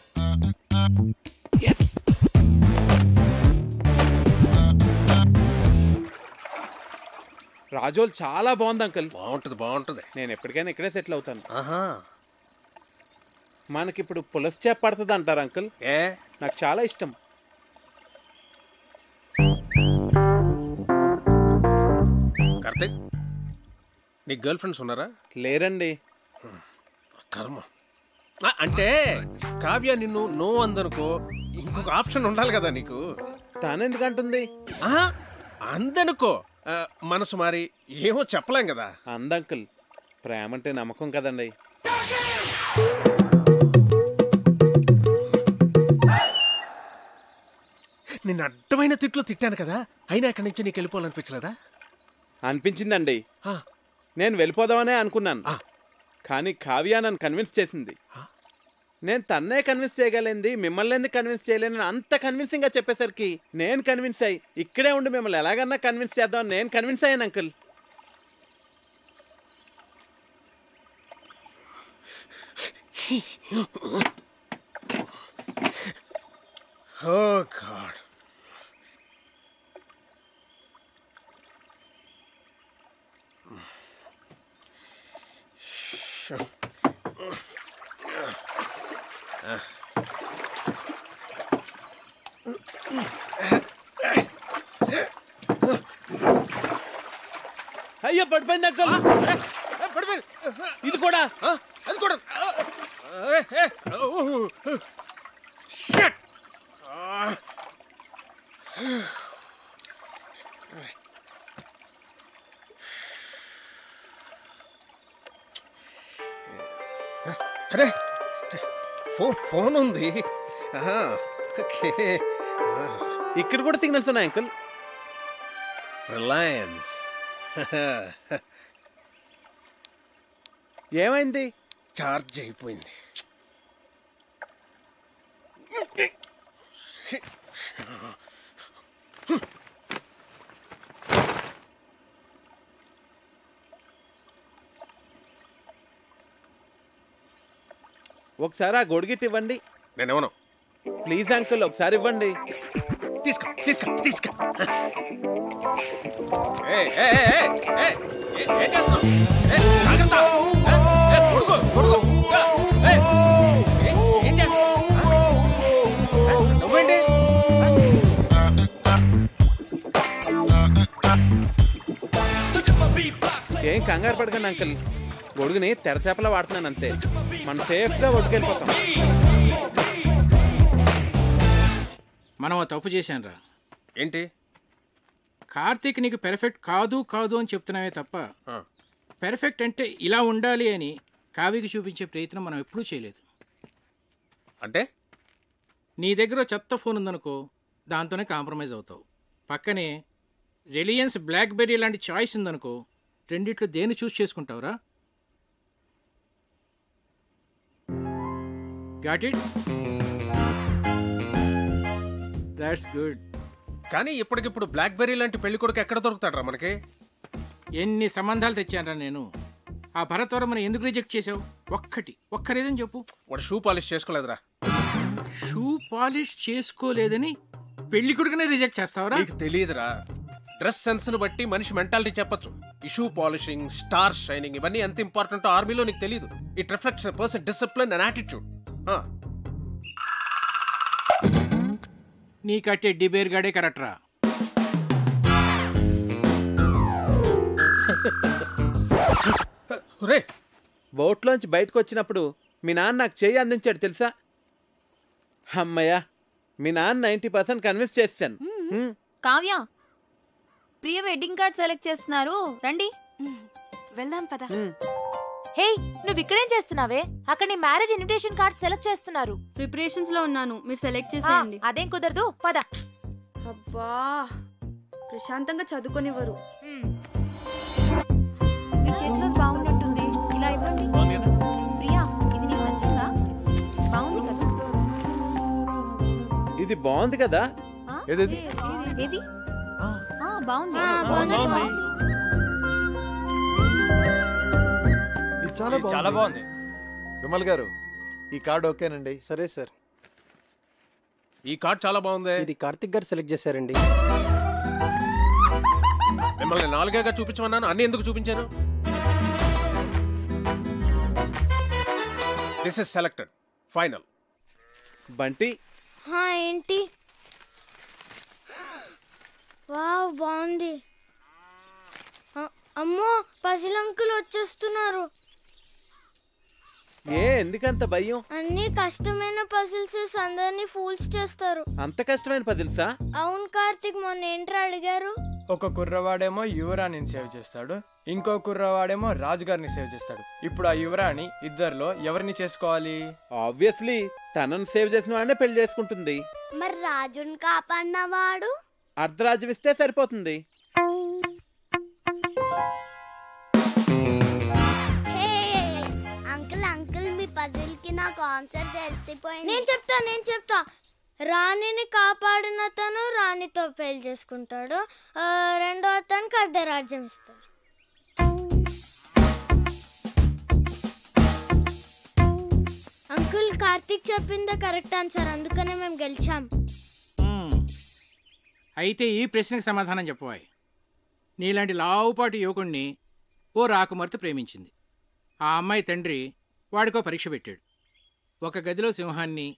రాజోల్ చాలా బాగుంది అంకుల్. బాగుంటుంది. నేను ఎప్పటికైనా ఇక్కడే సెటిల్ అవుతాను. మనకిప్పుడు పులస చేప పడుతుంది అంటారు అంకుల్? నాకు చాలా ఇష్టం. కార్తీక్, నీకు గర్ల్ ఫ్రెండ్స్ ఉన్నారా? లేరండి. కర్మ. అంటే కావ్య నిన్ను నో అందనుకో, ఇంకొక ఆప్షన్ ఉండాలి కదా నీకు. తాను ఎందుకంటుంది? అందనుకో, మనసు మారి ఏమో చెప్పలేం కదా. అందంకుల్, ప్రేమ అంటే నమ్మకం కదండి. నిన్ను అడ్డమైన తిట్లు తిట్టాను కదా, అయినా ఇక్కడి నుంచి నీకు వెళ్ళిపోవాలనిపించలేదా? అనిపించిందండి. నేను వెళ్ళిపోదామనే అనుకున్నాను, కానీ కావ్య నన్ను కన్విన్స్ చేసింది. నేను తన్నే కన్విన్స్ చేయగలిగింది, మిమ్మల్ని ఎందుకు కన్విన్స్ చేయలేను అంత కన్విన్సింగ్ గా చెప్పేసరికి నేను కన్విన్స్ అయ్యి ఇక్కడే ఉండి మిమ్మల్ని ఎలాగన్నా కన్విన్స్ చేద్దాం నేను కన్విన్స్ అయ్యాను అంకుల్. Oh God. అయ్యో పడిపోయింది అంకుల్. ఇది కూడా అది కూడా. అరే, ఫోన్ ఉంది. ఇక్కడ కూడా సిగ్నల్స్ ఉన్నాయి అంకుల్. రిలయన్స్. ఏమైంది? చార్జ్ అయిపోయింది. ఒకసారి ఆ గొడుగిట్ ఇవ్వండి. నేనేమను. ప్లీజ్ అంకుల్, ఒకసారి ఇవ్వండి. తీసుకో తీసుకో తీసుకో. ఏం కంగారు పడకండి అంకుల్, గొడుగుని తెరచేపలా వాడుతున్నాను అంతే. మనం సేఫ్గా ఒడ్డుకెళ్ళిపోతాం. మనం తప్పు చేశానురా. ఏంటి? కార్తీక్ నీకు పెర్ఫెక్ట్ కాదు కాదు అని చెప్తున్నావే తప్ప పెర్ఫెక్ట్ అంటే ఇలా ఉండాలి అని కావ్యకి చూపించే ప్రయత్నం మనం ఎప్పుడూ చేయలేదు. అంటే నీ దగ్గర చెత్త ఫోన్ ఉందనుకో, దాంతోనే కాంప్రమైజ్ అవుతావు. పక్కనే రిలయన్స్ బ్లాక్బెర్రీ లాంటి చాయిస్ ఉందనుకో, రెండిట్లో దేన్ని చూస్ చేసుకుంటావురా? Got it? That's good. కానీ ఇప్పటికిప్పుడు బ్లాక్బెర్రీ లాంటి పెళ్లి కొడుకు ఎక్కడ దొరుకుతాడరా మనకి? ఎన్ని సంబంధాలు తెచ్చానరా నేను. ఆ భరత్వరమని ఎందుకు రిజెక్ట్ చేసావు? ఒక్క రీజన్ చెప్పు. వాడు షూ పాలిష్ చేసుకోలేదురా. షూ పాలిష్ చేసుకోలేదని పెళ్లి కొడుకునే రిజెక్ట్ చేస్తావరా? నీకు తెలియదురా. డ్రెస్ సెన్స్ ను బట్టి మనిషి మెంటాలిటీ చెప్పొచ్చు. ఈ షూ పాలిషింగ్, స్టార్ షైనింగ్ ఇవన్నీ ఎంత ఇంపార్టెంట్ ఆర్మీలో నీకు తెలియదు. It reflects a person discipline and attitude. నీ కట్టే డిబేర్ గాడే కరెక్ట్రా. బోట్లోంచి బయటకు వచ్చినప్పుడు మీ నాన్న నాకు చేయి అందించాడు తెలుసా? అమ్మయ్యా, మీ నాన్న 90% కన్విన్స్ చేశాను. కావ్య, ప్రియ వెడ్డింగ్ కార్డ్ సెలెక్ట్ చేస్తున్నారు, రండి వెళ్దాం పద. హే, నువ్వు ఇక్కడేం చేస్తున్నావే? అక్కడ నీ మ్యారేజ్ ఇన్విటేషన్ కార్డ్ సెలెక్ట్ చేస్తున్నారు. ప్రిపరేషన్స్ లో ఉన్నాను, మీరు సెలెక్ట్ చేసేయండి. అదేం కుదరదు, పద. అబ్బా, ప్రశాంతంగా చదువుకొనివ్వరు. మీ చేతిలో బాగున్నట్టుంది, ఇలా ఇవ్వండి. ప్రియా, ఇది నీకు నచ్చిందా? బాగుంది కదా? ఇది బాగుంది కదా? ఏది? బాగుంది. ఇది చాలా బాగుంది. విమల్ గారు, ఈ కార్డ్ ఓకేనండి? సరే సార్. ఈ కార్డ్ చాలా బాగుంది. ఇది కార్తిక్ గారు సెలెక్ట్ చేశారండి. మిమ్మల్ని 4గా చూపించమన్నాను, అన్ని ఎందుకు చూపించాను? This is selected, final. Bunty, ఏంటి? వావ్, బాగుంది. అమ్మో, పజిల్ అంకుల్ వచ్చేస్తున్నారు. ఎందుకంత భయం? అన్ని కష్టమైన పజిల్స్ అందరినీ ఫూల్స్ చేస్తారు. అంత కష్టమైన పజిల్సా? అవును కార్తిక్, మొన్న ఏంట్రా అడిగారు? ఒక కుర్రవాడేమో యువరాణిని సేవ్ చేస్తాడు, ఇంకో కుర్రవాడేమో రాజుగారిని సేవ్ చేస్తాడు. ఇప్పుడు ఆ యువరాణి ఇద్దరిలో ఎవరిని చేసుకోవాలి? ఆబ్వియస్లీ తనను సేవ్ చేసిన వాడినే పెళ్లి చేసుకుంటుంది. మరి రాజుని కాపాడినవాడు? అర్ధరాజ్యం ఇస్తే సరిపోతుంది. అంకుల్, మీ పజిల్ కి నా కాన్సెప్ట్ తెలిసిపోయింది. నేను చెప్తా. రాణిని కాపాడిన తను రాణితో పెళ్లి చేసుకుంటాడు, రెండో అతనికి అర్ధరాజ్యం ఇస్తాడు. అంకుల్, కార్తీక్ చెప్పిందే కరెక్ట్ ఆన్సర్, అందుకనే మేము గెలిచాం. అయితే ఈ ప్రశ్నకు సమాధానం చెప్పవాయి. నీలాంటి లావుపాటి యువకుణ్ణి ఓ రాకుమార్తె ప్రేమించింది. ఆ అమ్మాయి తండ్రి వాడికో పరీక్ష పెట్టాడు. ఒక గదిలో సింహాన్ని,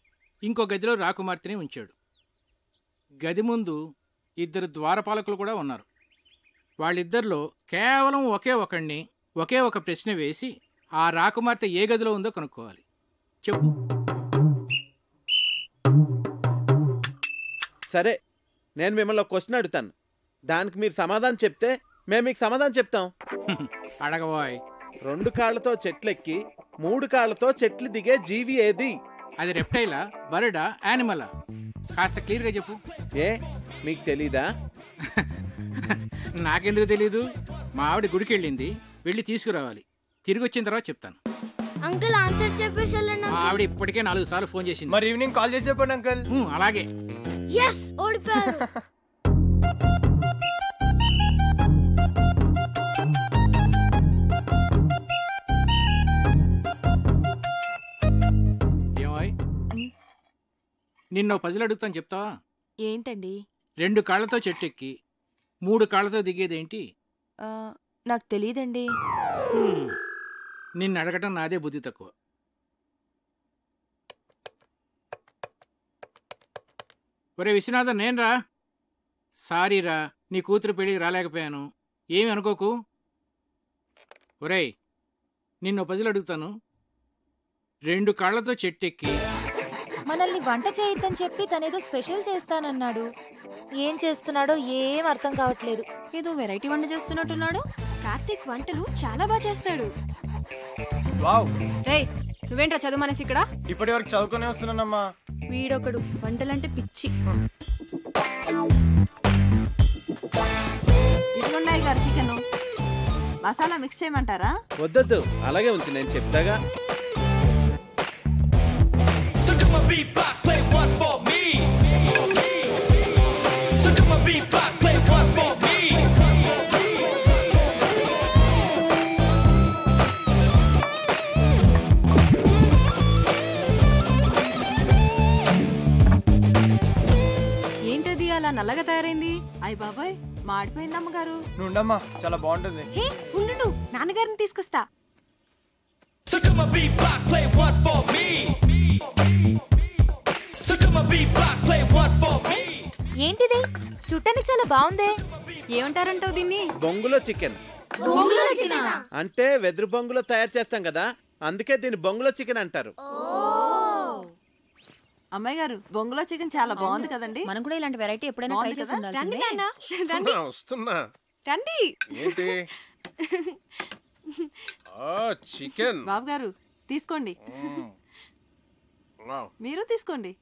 ఇంకో గదిలో రాకుమార్తెని ఉంచాడు. గది ముందు 2 ద్వారపాలకులు కూడా ఉన్నారు. వాళ్ళిద్దరిలో కేవలం ఒకే ఒక ప్రశ్న వేసి ఆ రాకుమార్తె ఏ గదిలో ఉందో కనుక్కోవాలి. చెప్పు. సరే, నేను మిమ్మల్ని ఒక క్వశ్చన్ అడుగుతాను, దానికి మీరు సమాధానం చెప్తే మేము మీకు సమాధానం చెప్తాం. అడగబోయ్. 2 కాళ్ళతో చెట్లెక్కి 3 కాళ్ళతో చెట్లు దిగే జీవి ఏది? అది రెప్టైలా, బర్డా, యానిమలా? కాస్త క్లియర్గా చెప్పు. మీకు తెలీదా? నాకెందుకు తెలీదు? మా ఆవిడ గుడికి వెళ్ళింది, వెళ్ళి తీసుకురావాలి. తిరిగి వచ్చిన తర్వాత చెప్తాను. అంకుల్, ఆన్సర్ చెప్పేసి మా ఆవిడ ఇప్పటికే 4 సార్లు ఫోన్ చేసింది. మరి ఈవినింగ్ కాల్ చేసి చెప్పండి అంకుల్. అలాగే. ఓడిపోయారు. నిన్నో పజిల్ అడుగుతాను, చెప్తావా? ఏంటండి? 2 కాళ్ళతో చెట్టెక్కి 3 కాళ్ళతో దిగేదేంటి? నాకు తెలియదండి. నిన్ను అడగటం నాదే బుద్ధి తక్కువ. ఒరే విశ్వనాథన్, నేనురా. సారీరా, నీ కూతురు పెళ్ళికి రాలేకపోయాను, ఏమి అనుకోకు. ఒరేయ్, నిన్నో పజిల్ అడుగుతాను. 2 కాళ్ళతో చెట్టెక్కి మనల్ని వంట చేయొద్దని చెప్పి తనేదో స్పెషల్ చేస్తానన్నాడు. ఏం చేస్తున్నాడో ఏం అర్థం కావట్లేదు. ఏదో వెరైటీ వంట చేస్తున్నట్టున్నాడు. కార్తీక్ వంటలు చాలా బాగా చేస్తాడు. వావ్. రేయ్, నువ్వేంట్రా చదువు మానేసి ఇక్కడ? ఇప్పటి వరకు చదువుకునే వస్తున్నానమ్మా. వీడొకడు వంటలంటే పిచ్చి. ఇదిగోండి గారు చికెన్. మసాలా మిక్స్ చేయమంటారా? వద్దొద్దు, అలాగే ఉంచి, నేను చెప్తాగా. ఏంటది అలా నల్లగా తయారైంది? అయ్య బాబాయ్, మాడిపోయింది అమ్మగారు. నుండమ్మా, చాలా బాగుంటుంది. హే ఉండు, నాన్నగారిని తీసుకొస్తా. ఏంటిది? చూడటానికి చాలా బాగుందే. ఏమంటారంటావు దీన్ని? బొంగులో చికెన్. అంటే వెదురు బొంగులో తయారు చేస్తాం కదా, అందుకే దీన్ని బొంగులో చికెన్ అంటారు. అమ్మాయి గారు, బొంగులో చికెన్ చాలా బాగుంది కదండి. మనం కూడా ఇలాంటి వెరైటీ ఎప్పుడైనా ట్రై చేసి ఉండాల్సిందే. వస్తున్నా. రండి. ఏంటి? చికెన్. బాబు గారు తీసుకోండి. మీరు తీసుకోండి.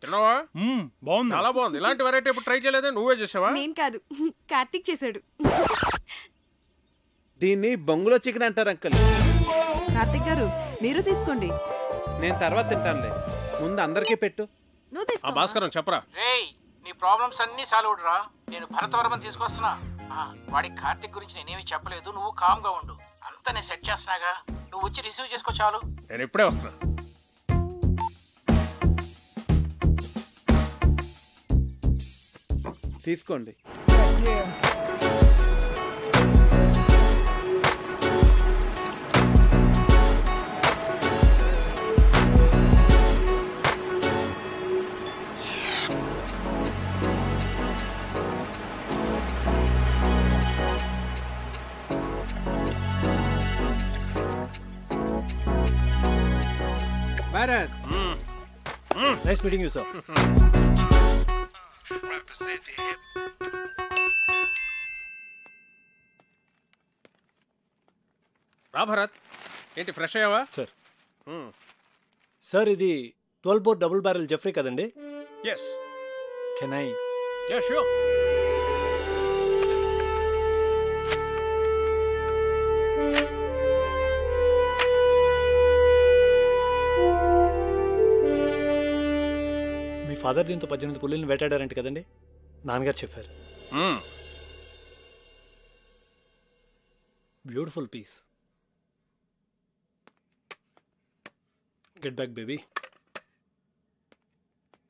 తిన్నావా? బాగుంది, చాలా బాగుంది. ఇలాంటి వెరైటీ ఎప్పుడు ట్రై చేయలేదా? నువ్వే చేసావా? నేను కాదు, కార్తీక్ చేశాడు. దీన్ని బొంగులో చికెన్ అంటారు అంకల్. కార్తీక్ గారు మీరు తీసుకోండి. నేను తర్వాత తింటానులే, ముందు అందరికీ పెట్టు. నువ్వు తీసుకో. భాస్కరం చెప్పరా. రేయ్, నీ ప్రాబ్లమ్స్ అన్ని సాల్వ్ రా. నేను భరతవర్మని తీసుకొస్తున్నా. వాడి కార్తిక్ గురించి నేనేమి చెప్పలేదు, నువ్వు కామ్ గా ఉండు. అంతా నేను సెట్ చేస్తున్నాగా, నువ్వు వచ్చి రిసీవ్ చేసుకో చాలు. నేను ఇప్పుడే వస్తున్నా. తీసుకోండి. Bharat, nice meeting you sir. రా భరత్, ఏంటి ఫ్రెష్ అయ్యావా? సార్ సార్ ఇది 12 బోర్ డబుల్ బ్యారెల్ జెఫ్రీ కదండి? Yes. Can I? Yeah sure. మీ ఫాదర్ దీంతో 18 పుల్లిని వేటాడారంట కదండి? నాన్నగారు చెప్పారు. Beautiful piece. Get back, baby.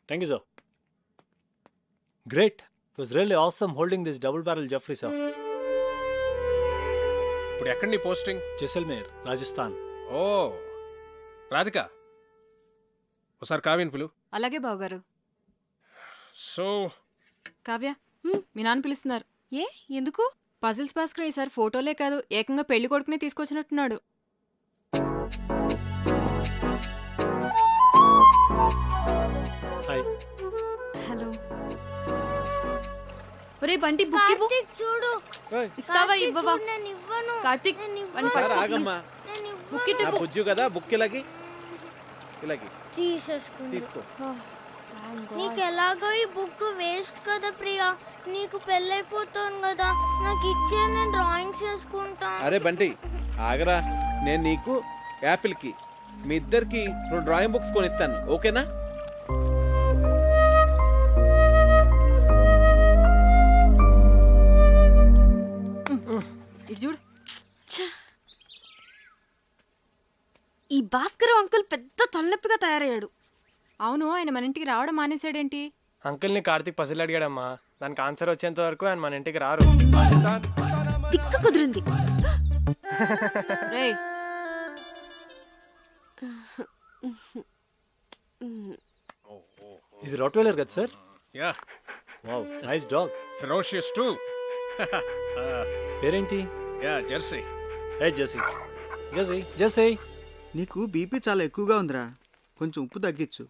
Thank you, sir. Great. It was really awesome holding this double barrel Jeffrey, sir. ఇప్పుడు ఎక్కడ నీ పోస్టింగ్? జైసల్మేర్, రాజస్థాన్. ఓ, రాధిక ఒకసారి కావ్యని పిలు. అలాగే బావగారు. సో కావ్య, మీ నాన్న పిలుస్తున్నారు. ఏ ఎందుకు? పజిల్స్ భాస్కర్ ఈసారి ఫోటోలే కాదు, ఏకంగా పెళ్లి కొడుకునే తీసుకొచ్చినట్టున్నాడు. హాయ్. హలో. ఒరే బంటి, బుక్ ఇవ్వు. చూడు. ఇస్తావా ఇవ్వవా? నేను ఇవ్వను. కార్తీక్, బుక్ ఇటు. బుజ్జు కదా, బుక్ ఇలాగి ఇలాగి తీసుకో. నీకు ఎలాగో ఈ బుక్ వేస్ట్ కదా ప్రియా, నీకు పెళ్ళైపోతాను కదా, నాకు ఇచ్చే నేను డ్రాయింగ్స్ చేసుకుంటా. అరే బంటి ఆగరా, నేను నీకు యాపిల్ కి మీ ఇద్దరికి 2 డ్రాయింగ్ బుక్స్ కొనిస్తాను, ఓకేనా? ఇటు చూడు. ఈ భాస్కర్ అంకుల్ పెద్ద తలనొప్పిగా తయారయ్యాడు. అవును, ఆయన మన ఇంటికి రావడం మానేశాడేంటి? అంకుల్ని కార్తీక్ పజిల్ అడిగాడమ్మా, దానికి ఆన్సర్ వచ్చేంత వరకు ఆయన మన ఇంటికి రారు. తిక్క కుదిరింది. రేయ్, ఇది రాట్వైలర్ కదా sir? Yeah. Wow, nice dog. Ferocious too. పేరేంటి? Yeah, Jersey. Hey Jersey. Jersey, Jersey. నీకు బీపీ చాలా ఎక్కువగా ఉందిరా, కొంచెం ఉప్పు తగ్గించు.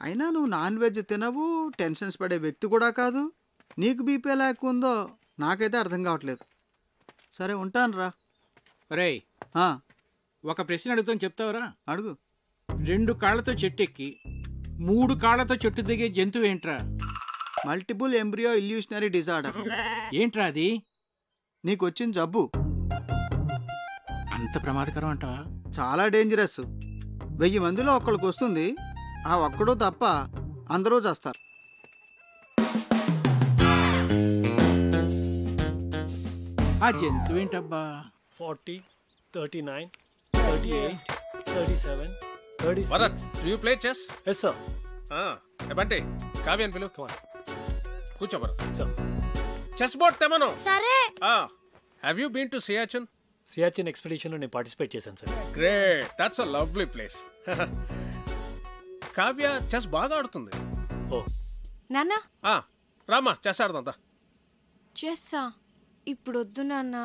అయినా నువ్వు నాన్ వెజ్ తినవు, టెన్షన్స్ పడే వ్యక్తి కూడా కాదు. నీకు బీపీ ఎలా ఎక్కువ ఉందో నాకైతే అర్థం కావట్లేదు. సరే ఉంటాను రా. రే, ఒక ప్రశ్న అడుగుతాను, చెప్తావరా? అడుగు. 2 కాళ్ళతో చెట్టు ఎక్కి 3 కాళ్ళతో చెట్టు దిగే జంతువు ఏంట్రా? Multiple embryo illusionary disorder. ఏంట్రా అది? నీకు వచ్చిన జబ్బు. అంత ప్రమాదకరం అంటావా? చాలా డేంజరస్. 1000 మందిలో ఒక్కడికి వస్తుంది, ఆ ఒక్కడు తప్ప అందరూ చేస్తారు. ఆ జంతువు ఏంటబ్బా? 40, 39, 38, 37, 36. Bharat, do you play chess? Yes, sir. Bunty, కావ్యని పిలు. కూర్చో భరత్. సార్, చెస్ బోర్డ్ తెమను. సరే. Have you been to Siachen? Siachen expedition లో నేను పార్టిసిపేట్ చేశాను sir. Great, that's a lovely place. Kavya chess బాగా ఆడుతుంది. ఓ నాన్న, రామా చెస్ ఆడదాం. చెస్సా ఇప్పుడు వద్దు నాన్న.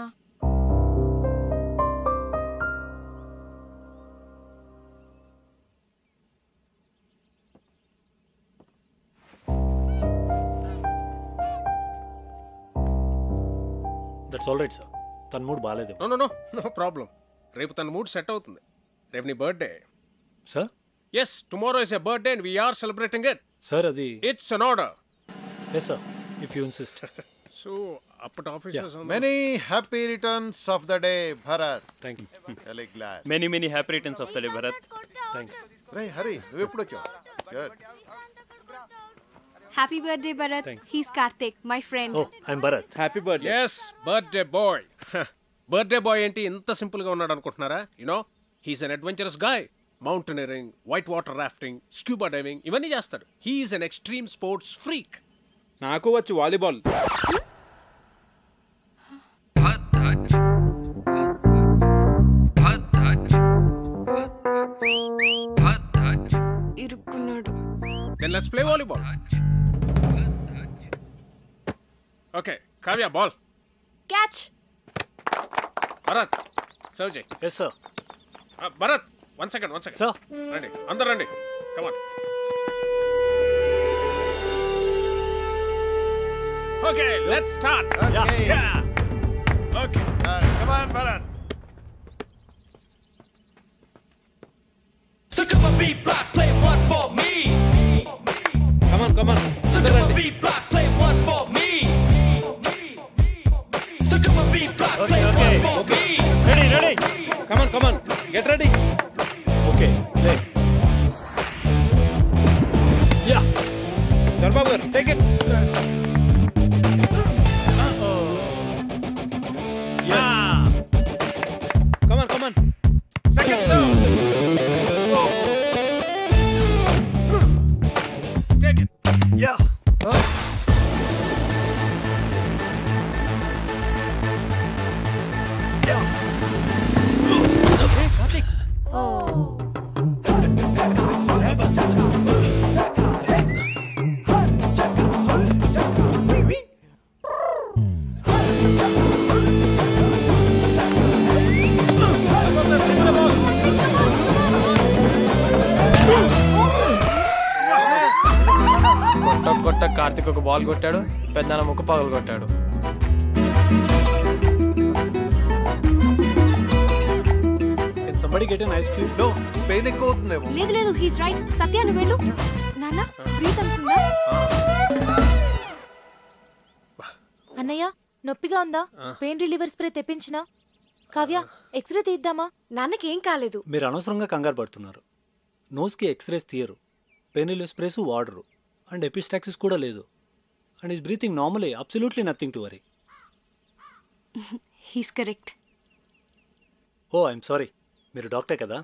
That's all right sir. తన మూడ్ బాగాలేదు. No problem. రేపు తన మూడ్ సెట్ అవుతుంది. రేపు నీ birthday sir. Yes, tomorrow is a birthday and we're celebrating it. Sir అది it's an order. Yes sir, if you insist. So అప్పటి officers many happy returns of the day Bharat. Thank you. Very glad. Many happy returns of the day Bharat. Thanks. రే హరి, నువ్వు ఎప్పుడు వచ్చావు? Good. Happy birthday Bharat. He's Karthik, my friend. Oh, I am Bharat. Happy birthday. Yes, birthday boy. Birthday boy ఏంటి ఇంత simple గా ఉన్నాడు అనుకుంటున్నారా? You know he's an adventurous guy. Mountaineering, white water rafting, scuba diving ఇవన్నీ చేస్తాడు. He's an extreme sports freak. నాకు వచ్చు volleyball. ఇరుక్కున్నాడు. Then let's play volleyball. Okay, Kavya, ball. Catch. Bharat, serve Jay. Yes, sir. Bharat, one second. Sir. Ready. Andar ready. Come on. Okay, let's start. Okay. Yeah. Okay. Come on, Bharat. So come on, B-block, play one for me. Come on. So come on, B-block, play one for me. So come on, B-block, play one for me. Ready. Come on. Get ready. Okay, play. Yeah. Darbabar, take it. Yeah. Come on. Second serve. Take it. Yeah. Hey, Karthik. కొట్ట కార్తిక్ ఒక ball కొట్టాడు, పెద్దన్న ముక్కు పగలు కొట్టాడు. Can somebody get an ice cube? No, pain ఎక్కువ అవుతుందేమో. లేదు he's right. సత్య నువ్వు వెళ్ళు. నాన్న బ్రీత్ అవుతుందా? అన్నయ్య నొప్పిగా ఉందా? పెయిన్ రిలీవర్ స్ప్రే తెప్పించినా? కావ్య ఎక్స్రే తీద్దామా? నాన్నకి ఏం కాలేదు. మీరు అనవసరంగా కంగారు పడుతున్నారు. నోస్కి ఎక్స్రేస్ తీయరు, పెయిన్ రిలీవ్ స్ప్రేస్ వాడరు, అండ్ ఎపిస్టాక్సిస్ కూడా లేదు. And is breathing normally. Absolutely nothing to worry. He's correct. Oh, I'm sorry. మీరు డాక్టర్ కదా?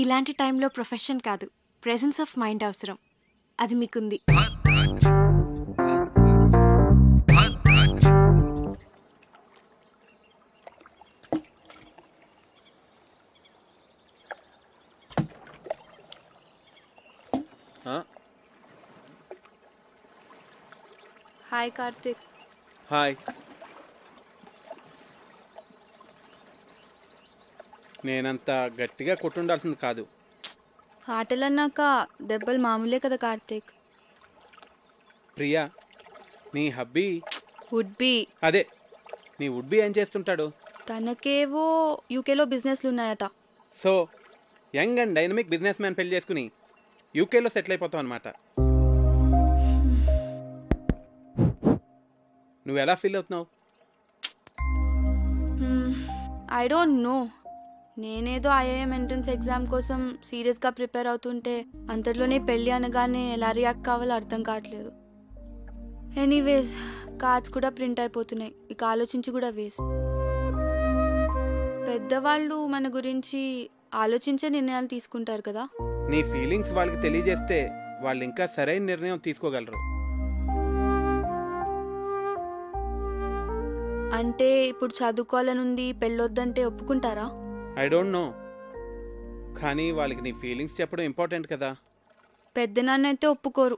ఇలాంటి టైంలో ప్రొఫెషన్ కాదు, ప్రెజెన్స్ ఆఫ్ మైండ్ అవసరం. అది మీకుంది. హాయ్ కార్తిక్. హాయ్. నేనంత గట్టిగా కొట్టుండాల్సింది కాదు. ఆటలన్నాక దెబ్బలు మామూలే కదా కార్తిక్. ప్రియా, నీ హబ్బీ వుడ్ బి. అదే, నీ వుడ్ బి ఏం చేస్తుంటాడు? తనకేవో యూకేలో బిజినెస్లు ఉన్నాయట. So young and dynamic business man పెళ్లి చేసుకుని యూకేలో సెటిల్ అయిపోతావు అనమాట. నువ్వు ఎలా ఫీల్ అవుతున్నావు? I don't know. నేనేదో ఐఐఎం ఎంట్రన్స్ ఎగ్జామ్ కోసం సీరియస్గా ప్రిపేర్ అవుతుంటే అంతట్లోనే పెళ్ళి అనగానే ఎలా రియాక్ట్ కావాలో అర్థం కావట్లేదు. ఎనీవేస్, కార్డ్స్ కూడా ప్రింట్ అయిపోతున్నాయి. ఇక ఆలోచించి కూడా వేస్ట్. పెద్దవాళ్ళు మన గురించి ఆలోచించే నిర్ణయాలు తీసుకుంటారు కదా. నీ ఫీలింగ్స్ వాళ్ళకి తెలియజేస్తే వాళ్ళు ఇంకా సరైన నిర్ణయం తీసుకోగలరు. అంటే ఇప్పుడు చదువుకోవాలనుంది, పెళ్ళొద్దంటే ఒప్పుకుంటారా? ఐ డోంట్ నో, కానీ వాళ్ళకి నీ ఫీలింగ్స్ చెప్పడం ఇంపార్టెంట్ కదా. పెద్దనాన్న అయితే ఒప్పుకోరు.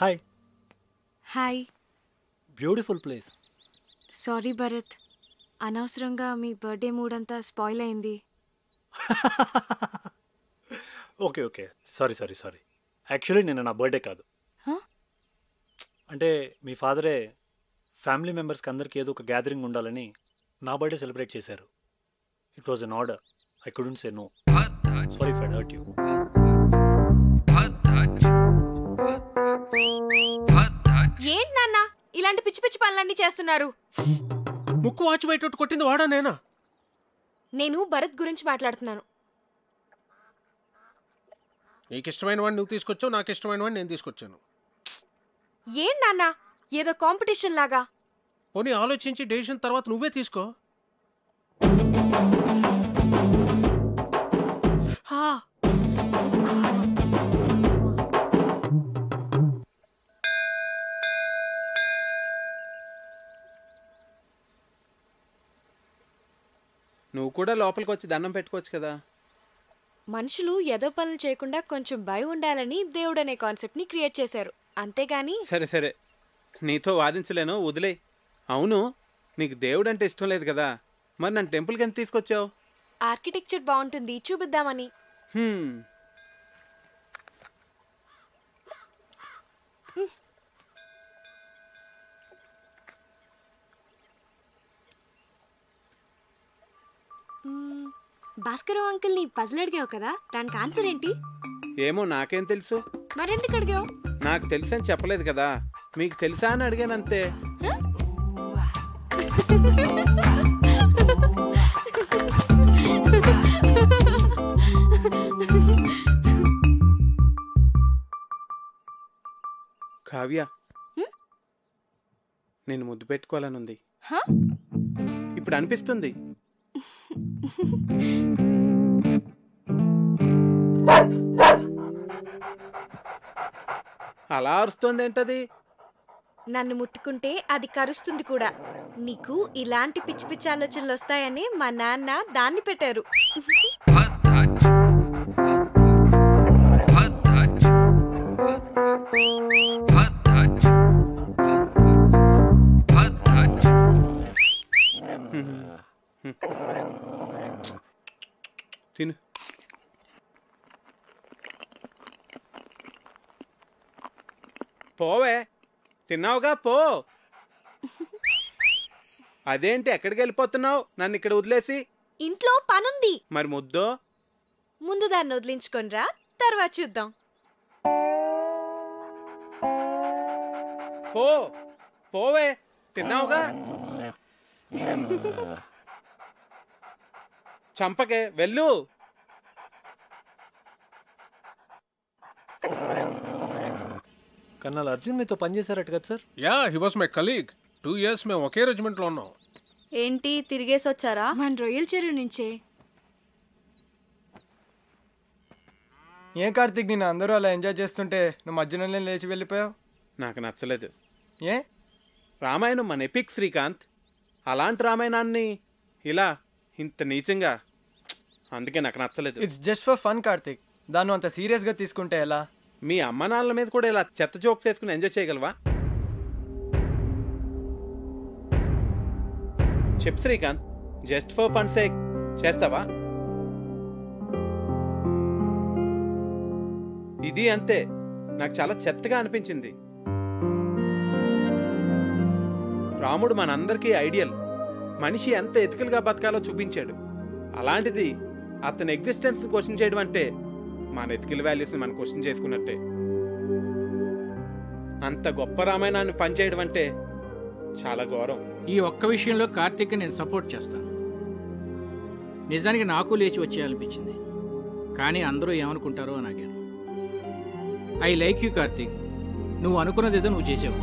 Hi. Hi. Beautiful place. Sorry Bharat, అనవసరంగా మీ బర్త్డే మూడ్ అంతా స్పాయిల్ అయింది. Okay okay, sorry sorry sorry. Actually నిన్న నా బర్త్డే కాదు. అంటే మీ ఫాదరే ఫ్యామిలీ మెంబర్స్కి అందరికీ ఏదో ఒక గ్యాదరింగ్ ఉండాలని నా బర్త్డే సెలబ్రేట్ చేశారు. It was an order. I couldn't say no. Sorry if I hurt you. ఏంటి నాన్న ఇలాంటి పిచ్చి పిచ్చి పనులన్నీ చేస్తున్నారు? ముక్కు వాచి బయట కొట్టింది వాడా నేనా? నేను భరత్ గురించి మాట్లాడుతున్నాను. నీకు ఇష్టమైన వాడిని నువ్వు తీసుకొచ్చావు, నాకు ఇష్టమైన వాడిని నేను తీసుకొచ్చాను. ఏంటి నాన్న ఏదో కాంపిటీషన్ లాగా? పోనీ ఆలోచించి డెసిషన్ తర్వాత నువ్వే తీసుకో. నువ్వు కూడా లోపలికి వచ్చి దండం పెట్టుకోవచ్చు కదా. మనుషులు ఏదో పనులు చేయకుండా కొంచెం భయం ఉండాలని దేవుడు అనే కాన్సెప్ట్ ని క్రియేట్ చేశారు, అంతేగాని. సరే సరే, నీతో వాదించలేను, వదిలే. అవును, నీకు దేవుడు అంటే ఇష్టం లేదు కదా, మరి నన్ను టెంపుల్కి ఎంత తీసుకొచ్చావు? ఆర్కిటెక్చర్ బాగుంటుంది చూపిద్దామని. భాస్కర్ అంకుల్ ని పజిల్ అడిగావు కదా, దానికి ఆన్సర్ ఏంటి? ఏమో నాకేం తెలుసు. మరెందుకు అడిగావు? నాకు తెలుసని చెప్పలేదు కదా, మీకు తెలుసా అని అడిగానంతే. కావ్య, నేను ముద్దు పెట్టుకోవాలనుంది. ఇప్పుడు అనిపిస్తుంది. అలా అరుస్తుంది ఏంటది? నన్ను ముట్టుకుంటే అది కరుస్తుంది కూడా. నీకు ఇలాంటి పిచ్చి పిచ్చి ఆలోచనలు వస్తాయని మా నాన్న దాన్ని పెట్టారు. తిను. పోవే, తిన్నావుగా పో. అదేంటి ఎక్కడికి వెళ్ళిపోతున్నావు నన్ను ఇక్కడ వదిలేసి? ఇంట్లో పనుంది. మరి ముద్దో? ముందు దాన్ని వదిలించుకొనిరా, తర్వాత చూద్దాం. పో పోవే, తిన్నావుగా. చంపకే, వెళ్ళు. కన్నాల్ అర్జున్ మీతో పనిచేశారట కదా sir? Yeah, he was my colleague. 2 years మేము ఒకే రెజిమెంట్లో ఉన్నాం. ఏంటి తిరిగేసి వచ్చారా? మన రొయ్యల చెరువు నుంచే. ఏం కార్తీక్, నేను అందరూ అలా ఎంజాయ్ చేస్తుంటే నువ్వు మధ్యలోనే లేచి వెళ్ళిపోయావు. నాకు నచ్చలేదు. ఏ? రామాయణం మన ఎపిక్ శ్రీకాంత్, అలాంటి రామాయణాన్ని ఇలా ఇంత నీచంగా, అందుకే నాకు నచ్చలేదు. It's just for fun Karthik, దాన్ని అంత సీరియస్గా తీసుకుంటే ఎలా? మీ అమ్మ నాన్నల మీద కూడా ఇలా చెత్త జోక్స్ వేసుకుని ఎంజాయ్ చేయగలవా? చెప్ Srikanth, just for fun sake చేస్తావా? ఇది అంతే, నాకు చాలా చెత్తగా అనిపించింది. రాముడు మనందరికీ ఐడియల్. మనిషి ఎంత ఎథికల్గా బతకాలో చూపించాడు. అలాంటిది అతని ఎగ్జిస్టెన్స్ క్వశ్చన్ చేయడం అంటే మన ఎథికల్ వాల్యూస్ని మనం క్వశ్చన్ చేసుకున్నట్టే. అంత గొప్ప రామాయణాన్ని పనిచేయడం అంటే చాలా ఘోరం. ఈ ఒక్క విషయంలో కార్తీక్ నేను సపోర్ట్ చేస్తాను. నిజానికి నాకు లేచి వచ్చేయాలనిపించింది, కానీ అందరూ ఏమనుకుంటారో అని ఆగాను. ఐ లైక్ యూ కార్తీక్, నువ్వు అనుకున్నది ఏదో నువ్వు చేసావు.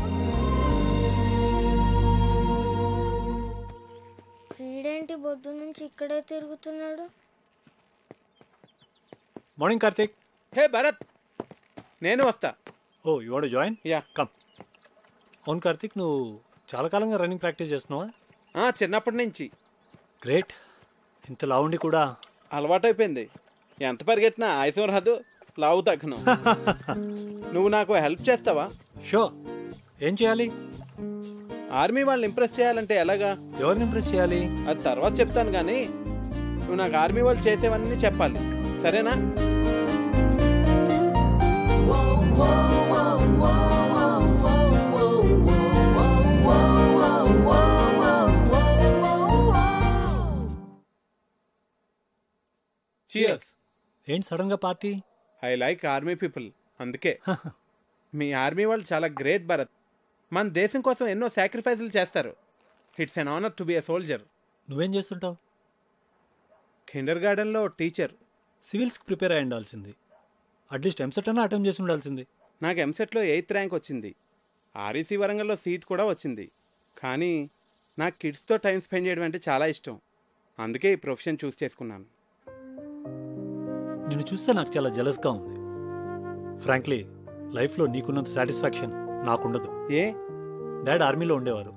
వీడేంటి బొద్దు నుంచి ఇక్కడే తిరుగుతున్నాడు? మార్నింగ్ కార్తీక్. హే భరత్, నేను వస్తా. Oh, you want to join? Yeah, come. అవును కార్తీక్, నువ్వు చాలా కాలంగా రన్నింగ్ ప్రాక్టీస్ చేస్తున్నావా? చిన్నప్పటి నుంచి. గ్రేట్. ఇంత లావుండి కూడా అలవాటైపోయింది. ఎంత పరిగెట్టినా ఆయాసం రాదు. లావు తగ్గను. నువ్వు నాకు హెల్ప్ చేస్తావా? షో, ఏం చేయాలి? ఆర్మీ వాళ్ళని ఇంప్రెస్ చేయాలంటే ఎలాగా? ఎవరిని ఇంప్రెస్ చేయాలి? అది తర్వాత చెప్తాను, కానీ నువ్వు నాకు ఆర్మీ వాళ్ళు చేసేవన్నీ చెప్పాలి, సరేనా? Cheers. ఏంటి సడన్ గా party? I like army people, అందుకే. మీ ఆర్మీ వాళ్ళు చాలా గ్రేట్ భరత్. మన దేశం కోసం ఎన్నో సాక్రిఫైసులు చేస్తారు. It's an honour to be a soldier. నువ్వేం చేస్తుంటావు? కిండర్ గార్డెన్లో టీచర్. సివిల్స్కి ప్రిపేర్ అయ్యి ఉండాల్సింది. అట్లీస్ట్ ఎంసెట్ అన్నా అటెంప్ట్ చేసి ఉండాల్సింది. నాకు ఎంసెట్లో 8th ర్యాంక్ వచ్చింది. ఆర్ఈసీ వరంగల్లో సీట్ కూడా వచ్చింది. కానీ నాకు కిడ్స్తో టైం స్పెండ్ చేయడం అంటే చాలా ఇష్టం. అందుకే ఈ ప్రొఫెషన్ చూస్ చేసుకున్నాను. నిన్ను చూస్తే నాకు చాలా జెలస్గా ఉంది. ఫ్రాంక్లీ, లైఫ్లో నీకున్నంత సాటిస్ఫాక్షన్ నాకుండదు. ఏ? డాడ్ ఆర్మీలో ఉండేవారు.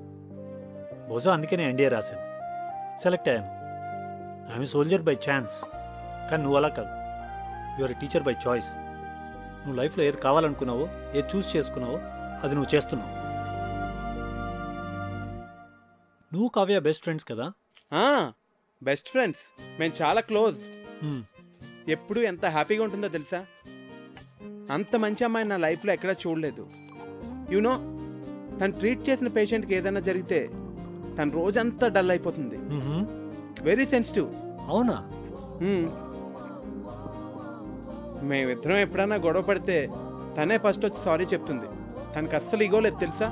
బహుశా అందుకే నేను ఎన్డీఏ రాశాను, సెలెక్ట్ అయ్యాను. I'm soldier by chance. కానీ నువ్వు అలా కాదు, యువర్ టీచర్ బై చాయిస్. నువ్వు లైఫ్లో ఏది కావాలనుకున్నావో, ఏది చూస్ చేసుకున్నావో అది నువ్వు చేస్తున్నావు. నువ్వు కావ్య బెస్ట్ ఫ్రెండ్స్ కదా? బెస్ట్ ఫ్రెండ్స్, మేము చాలా క్లోజ్. ఎప్పుడు ఎంత హ్యాపీగా ఉంటుందో తెలుసా? అంత మంచి అమ్మాయి నా లైఫ్లో ఎక్కడా చూడలేదు. యూనో, తను ట్రీట్ చేసిన పేషెంట్కి ఏదైనా జరిగితే తన రోజంతా డల్ అయిపోతుంది. Very sensitive. అవునా? మేమిద్దరం ఎప్పుడన్నా గొడవ పడితే తనే ఫస్ట్ వచ్చి సారీ చెప్తుంది. తనకు అస్సలు ఇగోలేదు తెలుసా?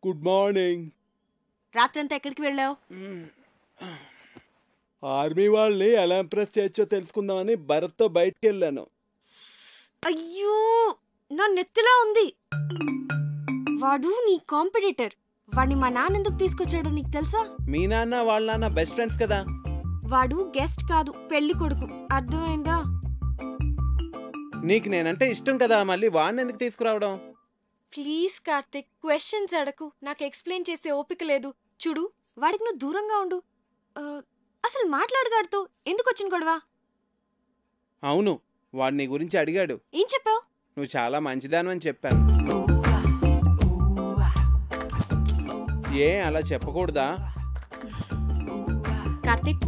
Good morning. రాత్రంతా ఎక్కడికి వెళ్ళావు? ఆర్మీ వాళ్ళని ఎలా ఇంప్రెస్ చేయొచ్చో తెలుసుకుందామని భరత్తో బయటికి వెళ్ళాను. అయ్యో, నా నెత్తిలా ఉంది. వాడు నీ కాంపిటీటర్. వాడిని మా నాన్న ఎందుకు తీసుకొచ్చాడో నీకు తెలుసా? మీ నాన్న వాళ్ళ నాన్న బెస్ట్ ఫ్రెండ్స్ కదా. వాడు గెస్ట్ కాదు, పెళ్లి కొడుకు. అర్థమైందా? నీకు నేనంటే ఇష్టం కదా, మళ్ళీ వాడిని ఎందుకు తీసుకురావడం? ప్లీజ్ కార్తిక్, క్వశ్చన్స్ అడకు. నాకు ఎక్స్ప్లెయిన్ చేసే ఓపిక లేదు. చూడు, వాడికి నువ్వు దూరంగా ఉండు. అసలు మాట్లాడగాడుతో ఎందుకు వచ్చిన గొడవ? అవును, వాడు నీ గురించి అడిగాడు. ఏం చెప్పావు? నువ్వు చాలా మంచిదాను అని చెప్పాను. ఏ అలా చెప్పకూడదా? కార్తిక్,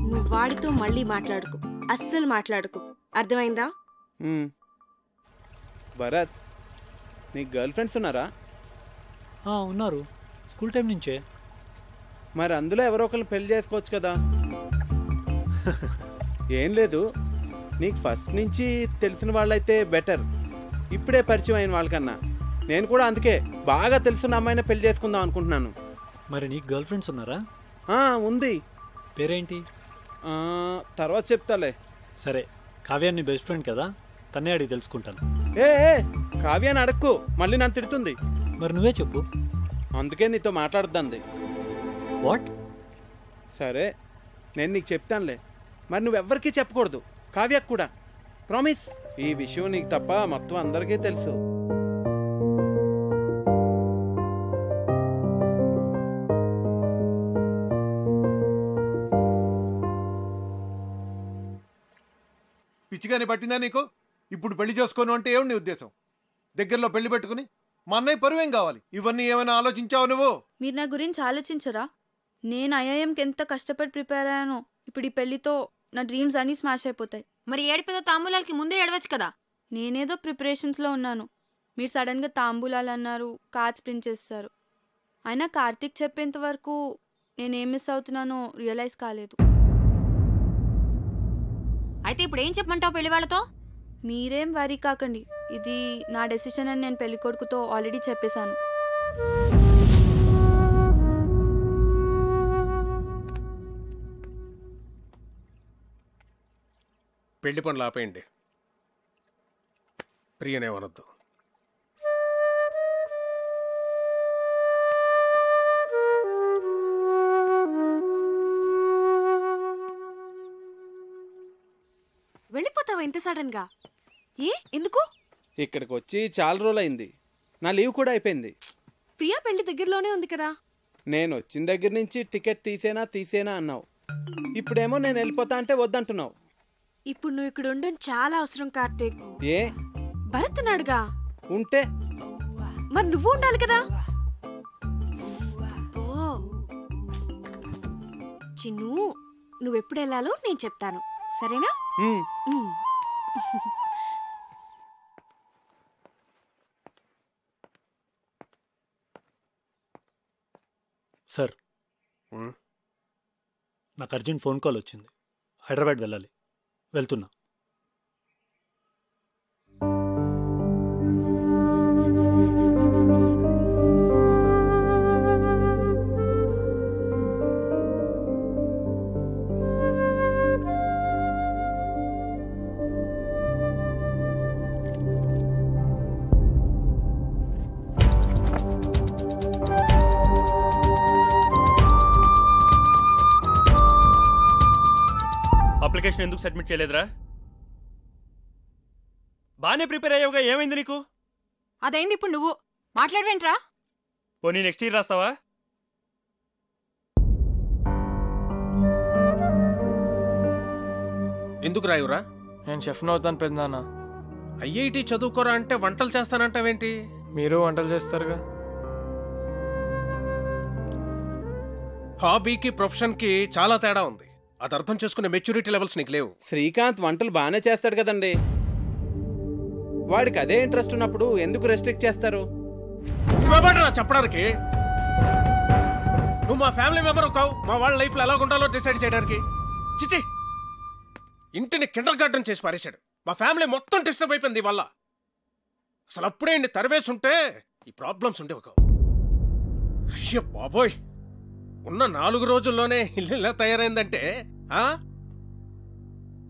నువ్వు వాడితో మళ్ళీ మాట్లాడుకు, అస్సలు మాట్లాడుకు. అర్థమైందా? భరత్, నీకు గర్ల్ ఫ్రెండ్స్ ఉన్నారా? ఉన్నారు, స్కూల్ టైం నుంచే. మరి అందులో ఎవరో ఒకరిని పెళ్లి చేసుకోవచ్చు కదా. ఏం లేదు, నీకు ఫస్ట్ నుంచి తెలిసిన వాళ్ళైతే బెటర్, ఇప్పుడే పరిచయం అయిన వాళ్ళకన్నా. నేను కూడా అందుకే బాగా తెలుసున్న అమ్మాయిని పెళ్లి చేసుకుందాం అనుకుంటున్నాను. మరి నీకు గర్ల్ ఫ్రెండ్స్ ఉన్నారా? ఉంది. పేరేంటి? తర్వాత చెప్తాలే. సరే, కావ్యాన్ని బెస్ట్ ఫ్రెండ్ కదా, తన్నే అడిగి తెలుసుకుంటాను. ఏ కావ్యాన్ని అడక్కు, మళ్ళీ నన్ను తిడుతుంది. మరి నువ్వే చెప్పు. అందుకే నీతో మాట్లాడుద్దంది. వాట్? సరే, నేను నీకు చెప్తానులే. మరి నువ్వెవ్వరికీ చెప్పకూడదు, కావ్యకు కూడా. ప్రామిస్. ఈ విషయం నీకు తప్ప మొత్తం అందరికీ తెలుసు. పిచ్చిగానే పట్టిందా నీకు? ఇప్పుడు పెళ్లి చేసుకోను అంటే ఏమి నీ ఉద్దేశం? దగ్గరలో పెళ్లి పెట్టుకుని మా అన్నయ్య పరువేం కావాలి? ఇవన్నీ ఏమైనా ఆలోచించావు నువ్వు? మీరు నా గురించి ఆలోచించరా? నేను ఐఐఎంకి ఎంత కష్టపడి ప్రిపేర్ అయ్యానో. ఇప్పుడు ఈ పెళ్లితో నా డ్రీమ్స్ అన్నీ స్మాష్ అయిపోతాయి. మరి ఏడిపోతే తాంబూలాలకి ముందే ఏడవచ్చు కదా. నేనేదో ప్రిపరేషన్స్లో ఉన్నాను, మీరు సడన్గా తాంబూలాలు అన్నారు, కార్డ్స్ ప్రింట్ చేస్తారు. అయినా కార్తీక్ చెప్పేంత వరకు నేనేం మిస్ అవుతున్నానో రియలైజ్ కాలేదు. అయితే ఇప్పుడు ఏం చెప్పమంటావు పెళ్లి వాళ్ళతో? మీరేం వరీ కాకండి, ఇది నా డెసిషన్ అని నేను పెళ్లి కొడుకుతో ఆల్రెడీ చెప్పేశాను. పెళ్లి పనులు ఆపేయండి, ప్రియనే అనొద్దు. వెళ్ళిపోతావా ఇంత సడన్ గా? ఎందుకు? ఇక్కడికి వచ్చి చాలా రోజులైంది. నా లీవ్ కూడా అయిపోయింది. ప్రియా పెళ్లి దగ్గరలోనే ఉంది కదా. నేను వచ్చిన దగ్గర నుంచి టికెట్ తీసేనా అన్నావు. ఇప్పుడేమో నేను వెళ్ళిపోతా అంటే వద్దంటున్నావు. ఇప్పుడు నువ్వు ఇక్కడ ఉండడం చాలా అవసరం కార్తీక్. ఏ భరత్ ఉన్నాడుగా. ఉంటే మరి నువ్వు ఉండాలి కదా. చిన్ను, నువ్వెప్పుడు వెళ్ళాలో నేను చెప్తాను, సరేనా? సార్, నాకు అర్జెంట్ ఫోన్ కాల్ వచ్చింది. హైదరాబాద్ వెళ్ళాలి, వెళ్తున్నా. అప్లికేషన్ ఎందుకు సబ్మిట్ చేయలేదురా? బాగానే ప్రిపేర్ అయ్యావుగా, ఏమైంది నీకు? అదైంది, ఇప్పుడు నువ్వు మాట్లాడవేంట్రా? పోనీ నెక్స్ట్ ఇయర్ రాస్తావా? ఎందుకు రాయురా? నేను షెఫ్ను అవుతాను పెద్దనాన్న. ఐఐటి చదువుకోరా అంటే వంటలు చేస్తానంటావేంటి? మీరు వంటలు చేస్తారుగా. హాబీకి ప్రొఫెషన్కి చాలా తేడా ఉంది. అది అర్థం చేసుకునే మెచ్యూరిటీ లెవెల్స్ నీకు లేవు. శ్రీకాంత్ వంటలు బాగానే చేస్తాడు కదండి. వాడికి అదే ఇంట్రెస్ట్ ఉన్నప్పుడు ఎందుకు రెస్ట్రిక్ట్ చేస్తారు? నువ్వెవడ్రా చెప్పడానికి? నువ్వు మా ఫ్యామిలీ మెంబర్ కావు, మా వాళ్ళ లైఫ్లో ఎలా ఉండాలో డిసైడ్ చేయడానికి. చిచి, ఇంటిని కిండర్ గార్డెన్ చేసి పారేశాడు. మా ఫ్యామిలీ మొత్తం డిస్టర్బ్ అయిపోయింది వల్ల. అసలు అప్పుడే ఇన్ని తరివేసి ఉంటే ఈ ప్రాబ్లమ్స్ ఉండేవి కావు. అయ్యో బాబోయ్, ఉన్న 4 రోజుల్లోనే ఇల్లు ఇలా తయారైందంటే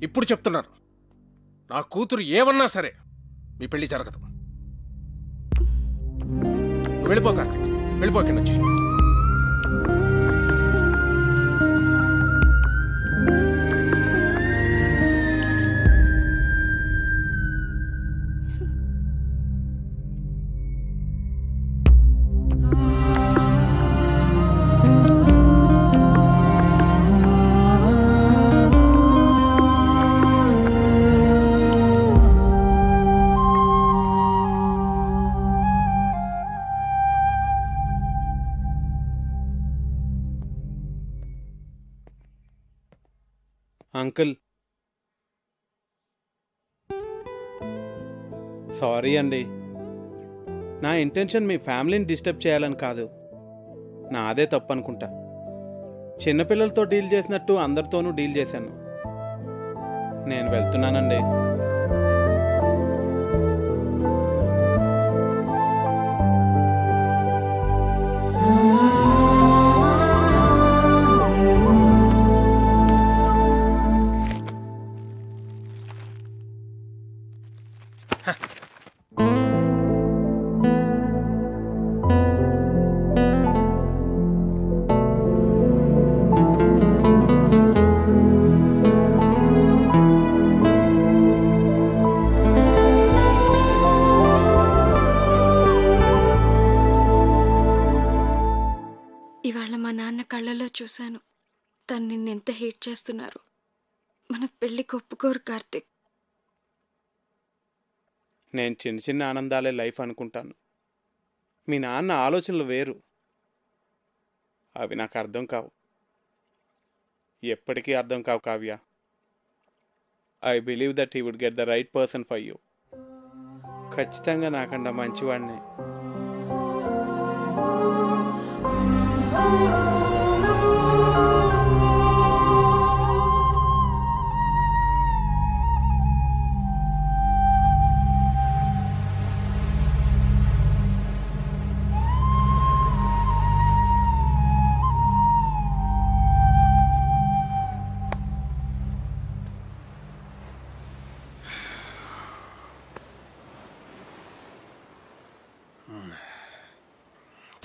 ఇప్పుడు చెప్తున్నాను, నా కూతురు ఏమన్నా సరే మీ పెళ్లి జరగదు. వెళ్ళిపో కార్తీక్, వెళ్ళిపో ఇక్కడి నుంచి. అంకుల్, సారీ అండి. నా ఇంటెన్షన్ మీ ఫ్యామిలీని డిస్టర్బ్ చేయాలని కాదు. నాదే తప్పు అనుకుంటా. చిన్నపిల్లలతో డీల్ చేసినట్టు అందరితోనూ డీల్ చేశాను. నేను వెళ్తున్నానండి. ఇవాళ మా నాన్న కళ్ళలో చూశాను, తను నిన్నెంత హేట్ చేస్తున్నారు. మన పెళ్లికి ఒప్పుకోరు కార్తిక్. నేను చిన్న చిన్న ఆనందాలే లైఫ్ అనుకుంటాను. మీ నాన్న ఆలోచనలు వేరు. అవి నాకు అర్థం కావు, ఎప్పటికీ అర్థం కావు Kavya. I believe that he would get the right person for you. ఖచ్చితంగా నాకన్నా మంచివాడినే.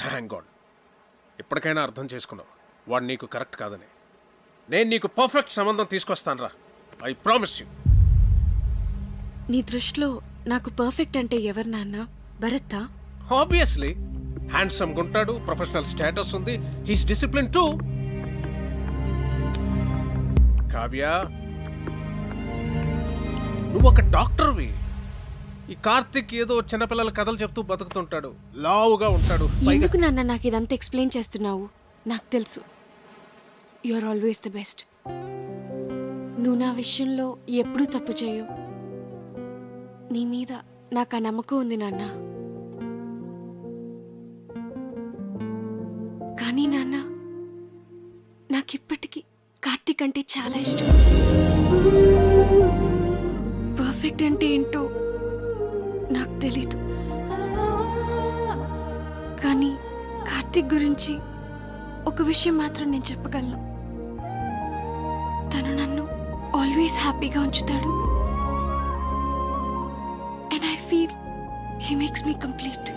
థ్యాంక్ గాడ్, ఇప్పటికైనా అర్థం చేసుకున్నావు వాడు నీకు కరెక్ట్ కాదని. నేను నీకు పర్ఫెక్ట్ సంబంధం తీసుకొస్తాను రా, ఐ ప్రామిస్ యూ. నీ దృష్టిలో నాకు పర్ఫెక్ట్ అంటే ఎవరు నాన్న? భరతా? ఆబ్వియస్లీ హ్యాండ్సమ్గా ఉంటాడు, ప్రొఫెషనల్ స్టేటస్ ఉంది, హీస్ డిసిప్లిన్ టూ. కావ్య, నువ్వు ఒక డాక్టర్వి. ఈ కార్తిక్ ఏదో చిన్నపిల్లల కథలు చెప్తూ బతుకుతుంటాడు, లావుగా ఉంటాడు. ఎందుకు నాన్న నాకు ఇదంతా ఎక్స్ప్లెయిన్ చేస్తున్నావు? నాకు తెలుసు you are always the best. నువ్వు నా విషయంలో ఎప్పుడూ తప్పు చేయవు. నీ మీద నాకు ఆ నమ్మకం ఉంది నాన్న. కానీ నాన్న, నాకిప్పటికీ కార్తీక్ అంటే చాలా ఇష్టం. పర్ఫెక్ట్ అంటే ఏంటో నాకు తెలీదు, కానీ కార్తీక్ గురించి ఒక విషయం మాత్రం నేను చెప్పగలను. తను నన్ను ఆల్వేస్ హ్యాపీగా ఉంచుతాడు. And I feel he makes me complete.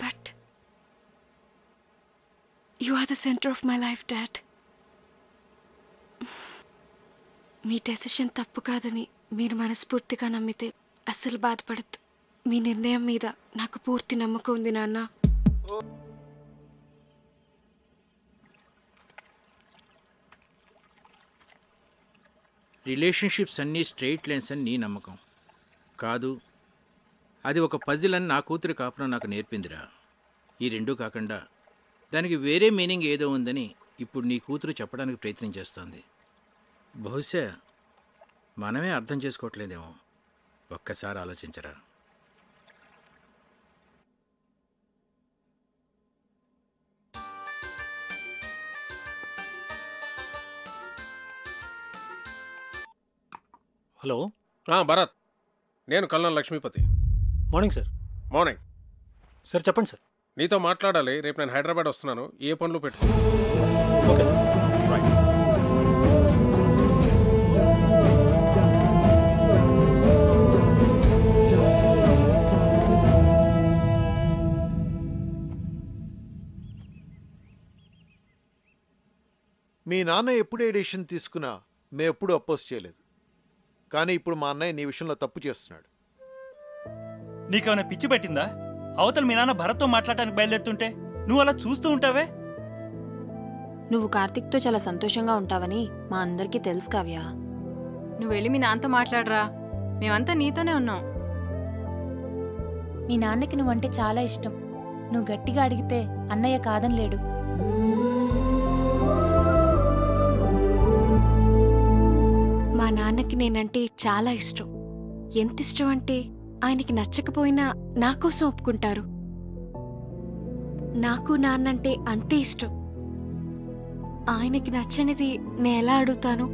But you are the centre of my life, dad. మీ డెసిషన్ తప్పు కాదని మీరు మనస్ఫూర్తిగా నమ్మితే అస్సలు బాధపడద్దు. మీ నిర్ణయం మీద నాకు పూర్తి నమ్మకం ఉంది నాన్న. రిలేషన్షిప్స్ అన్నీ స్ట్రెయిట్ లైన్స్ అని నీ నమ్మకం కాదు. అది ఒక పజిల్ అని నా కూతురి కాపురం నాకు నేర్పిందిరా. ఈ రెండూ కాకుండా దానికి వేరే మీనింగ్ ఏదో ఉందని ఇప్పుడు నీ కూతురు చెప్పడానికి ప్రయత్నం చేస్తోంది. బహుశా మనమే అర్థం చేసుకోవట్లేదేమో. ఒక్కసారి ఆలోచించరా. హలో. భరత్, నేను colonel Lakshmipathi. Morning sir. Morning sir. చెప్పండి సార్. నీతో మాట్లాడాలి. రేపు నేను హైదరాబాద్ వస్తున్నాను. ఏ పనులు పెట్టుకో. Okay sir. రైట్. మీ నాన్న ఎప్పుడు ఏ డెసిషన్ తీసుకున్నా మేము ఎప్పుడూ అపోజ్ చేయలేదు. కానీ ఇప్పుడు మా అన్నయ్య నీ విషయంలో తప్పు చేస్తున్నాడు. నీకేమైనా పిచ్చి పట్టిందా? అవతల మీ నాన్న భరత్తో మాట్లాడటానికి బయలుదేరుతుంటే నువ్వు అలా చూస్తూ ఉంటావే? నువ్వు కార్తిక్తో చాలా సంతోషంగా ఉంటావని మా అందరికీ తెలుసు కావ్య. నువ్వు వెళ్ళి మీ నాన్నతో మాట్లాడరా. మేమంతా నీతోనే ఉన్నాం. మీ నాన్నకి నువ్వంటే చాలా ఇష్టం. నువ్వు గట్టిగా అడిగితే అన్నయ్య కాదనిలేడు. మా నాన్నకి నేనంటే చాలా ఇష్టం. ఎంత ఇష్టం అంటే ఆయనకి నచ్చకపోయినా నా కోసం ఒప్పుకుంటారు. నాకు నాన్నంటే అంతే ఇష్టం. ఆయనకి నచ్చనిది నేను ఎలా అడుగుతాను?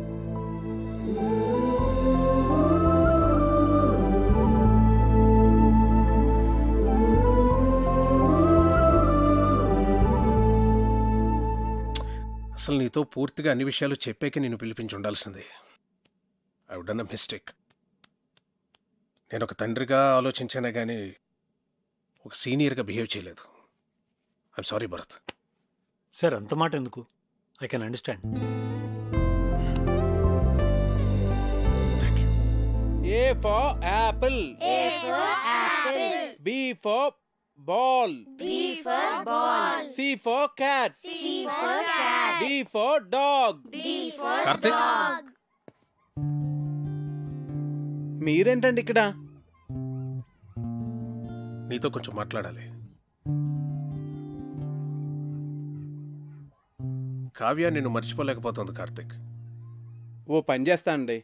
అసలు నీతో పూర్తిగా అన్ని విషయాలు చెప్పాక నేను పిలిపించి ఉండాల్సింది. I would done a mistake. నేను ఒక తండ్రిగా ఆలోచించానే కానీ ఒక సీనియర్గా బిహేవ్ చేయలేదు. I'm sorry Bharat. సార్, అంత మాట ఎందుకు? I can understand. A for apple. A for apple. B for ball. B for ball. C for cat. C for cat. D for dog. D for Karthik. dog. మీరేంటండి ఇక్కడ? నీతో కొంచెం మాట్లాడాలి. కావ్య నిన్ను మర్చిపోలేకపోతుంది కార్తిక్. ఓ పని చేస్తానండి.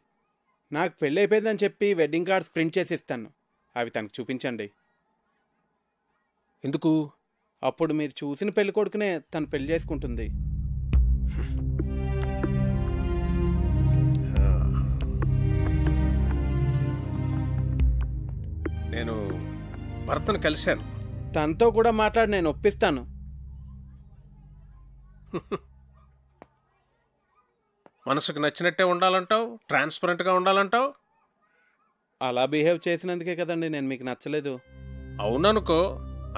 నాకు పెళ్ళి అయిపోయిందని చెప్పి వెడ్డింగ్ కార్డ్స్ ప్రింట్ చేసి ఇస్తాను. అవి తనకు చూపించండి. ఎందుకు? అప్పుడు మీరు చూసిన పెళ్లి కొడుకునే తను పెళ్లి చేసుకుంటుంది. నేను భర్తను కలిశాను. తనతో కూడా మాట్లాడి నేను ఒప్పిస్తాను. మనసుకు నచ్చినట్టే ఉండాలంటావు, ట్రాన్స్పరెంట్గా ఉండాలంటావు. అలా బిహేవ్ చేసినందుకే కదండి నేను మీకు నచ్చలేదు. అవుననుకో,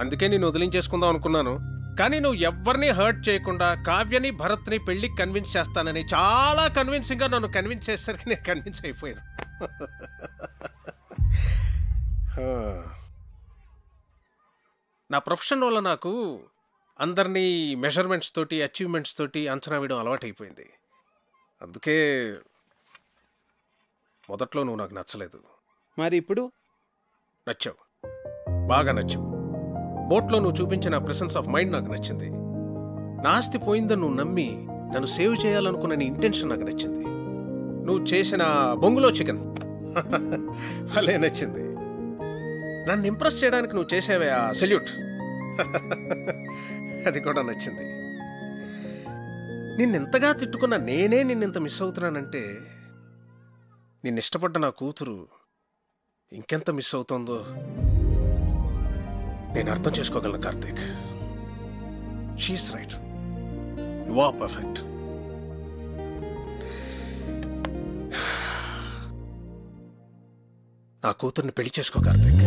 అందుకే నేను వదిలించేసుకుందాం అనుకున్నాను. కానీ నువ్వు ఎవరిని హర్ట్ చేయకుండా కావ్యని భరత్ని పెళ్లికి కన్విన్స్ చేస్తానని చాలా కన్విన్సింగ్గా నన్ను కన్విన్స్ చేసేసరికి నేను కన్విన్స్ అయిపోయాను. నా ప్రొఫెషన్ వల్ల నాకు అందరినీ మెజర్మెంట్స్ తోటి అచీవ్మెంట్స్ తోటి అంచనా వేయడం అలవాటైపోయింది. అందుకే మొదట్లో నువ్వు నాకు నచ్చలేదు. మరి ఇప్పుడు నచ్చావు, బాగా నచ్చావు. బోట్లో నువ్వు చూపించిన ప్రెసెన్స్ ఆఫ్ మైండ్ నాకు నచ్చింది. నా ఆస్తి పోయిందని నువ్వు నమ్మి నన్ను సేవ్ చేయాలనుకున్న నీ ఇంటెన్షన్ నాకు నచ్చింది. నువ్వు చేసిన బొంగులో చికెన్ భలే నచ్చింది. నన్ను ఇంప్రెస్ చేయడానికి నువ్వు చేసేవే ఆ సెల్యూట్ అది కూడా నచ్చింది. నిన్నెంతగా తిట్టుకున్నా నేనే నిన్నెంత మిస్ అవుతున్నానంటే నిన్ను ఇష్టపడ్డ నా కూతురు ఇంకెంత మిస్ అవుతోందో నేను అర్థం చేసుకోగలను Karthik. She's right, you are perfect. నా కూతుర్ని పెళ్లి చేసుకో కార్తీక్.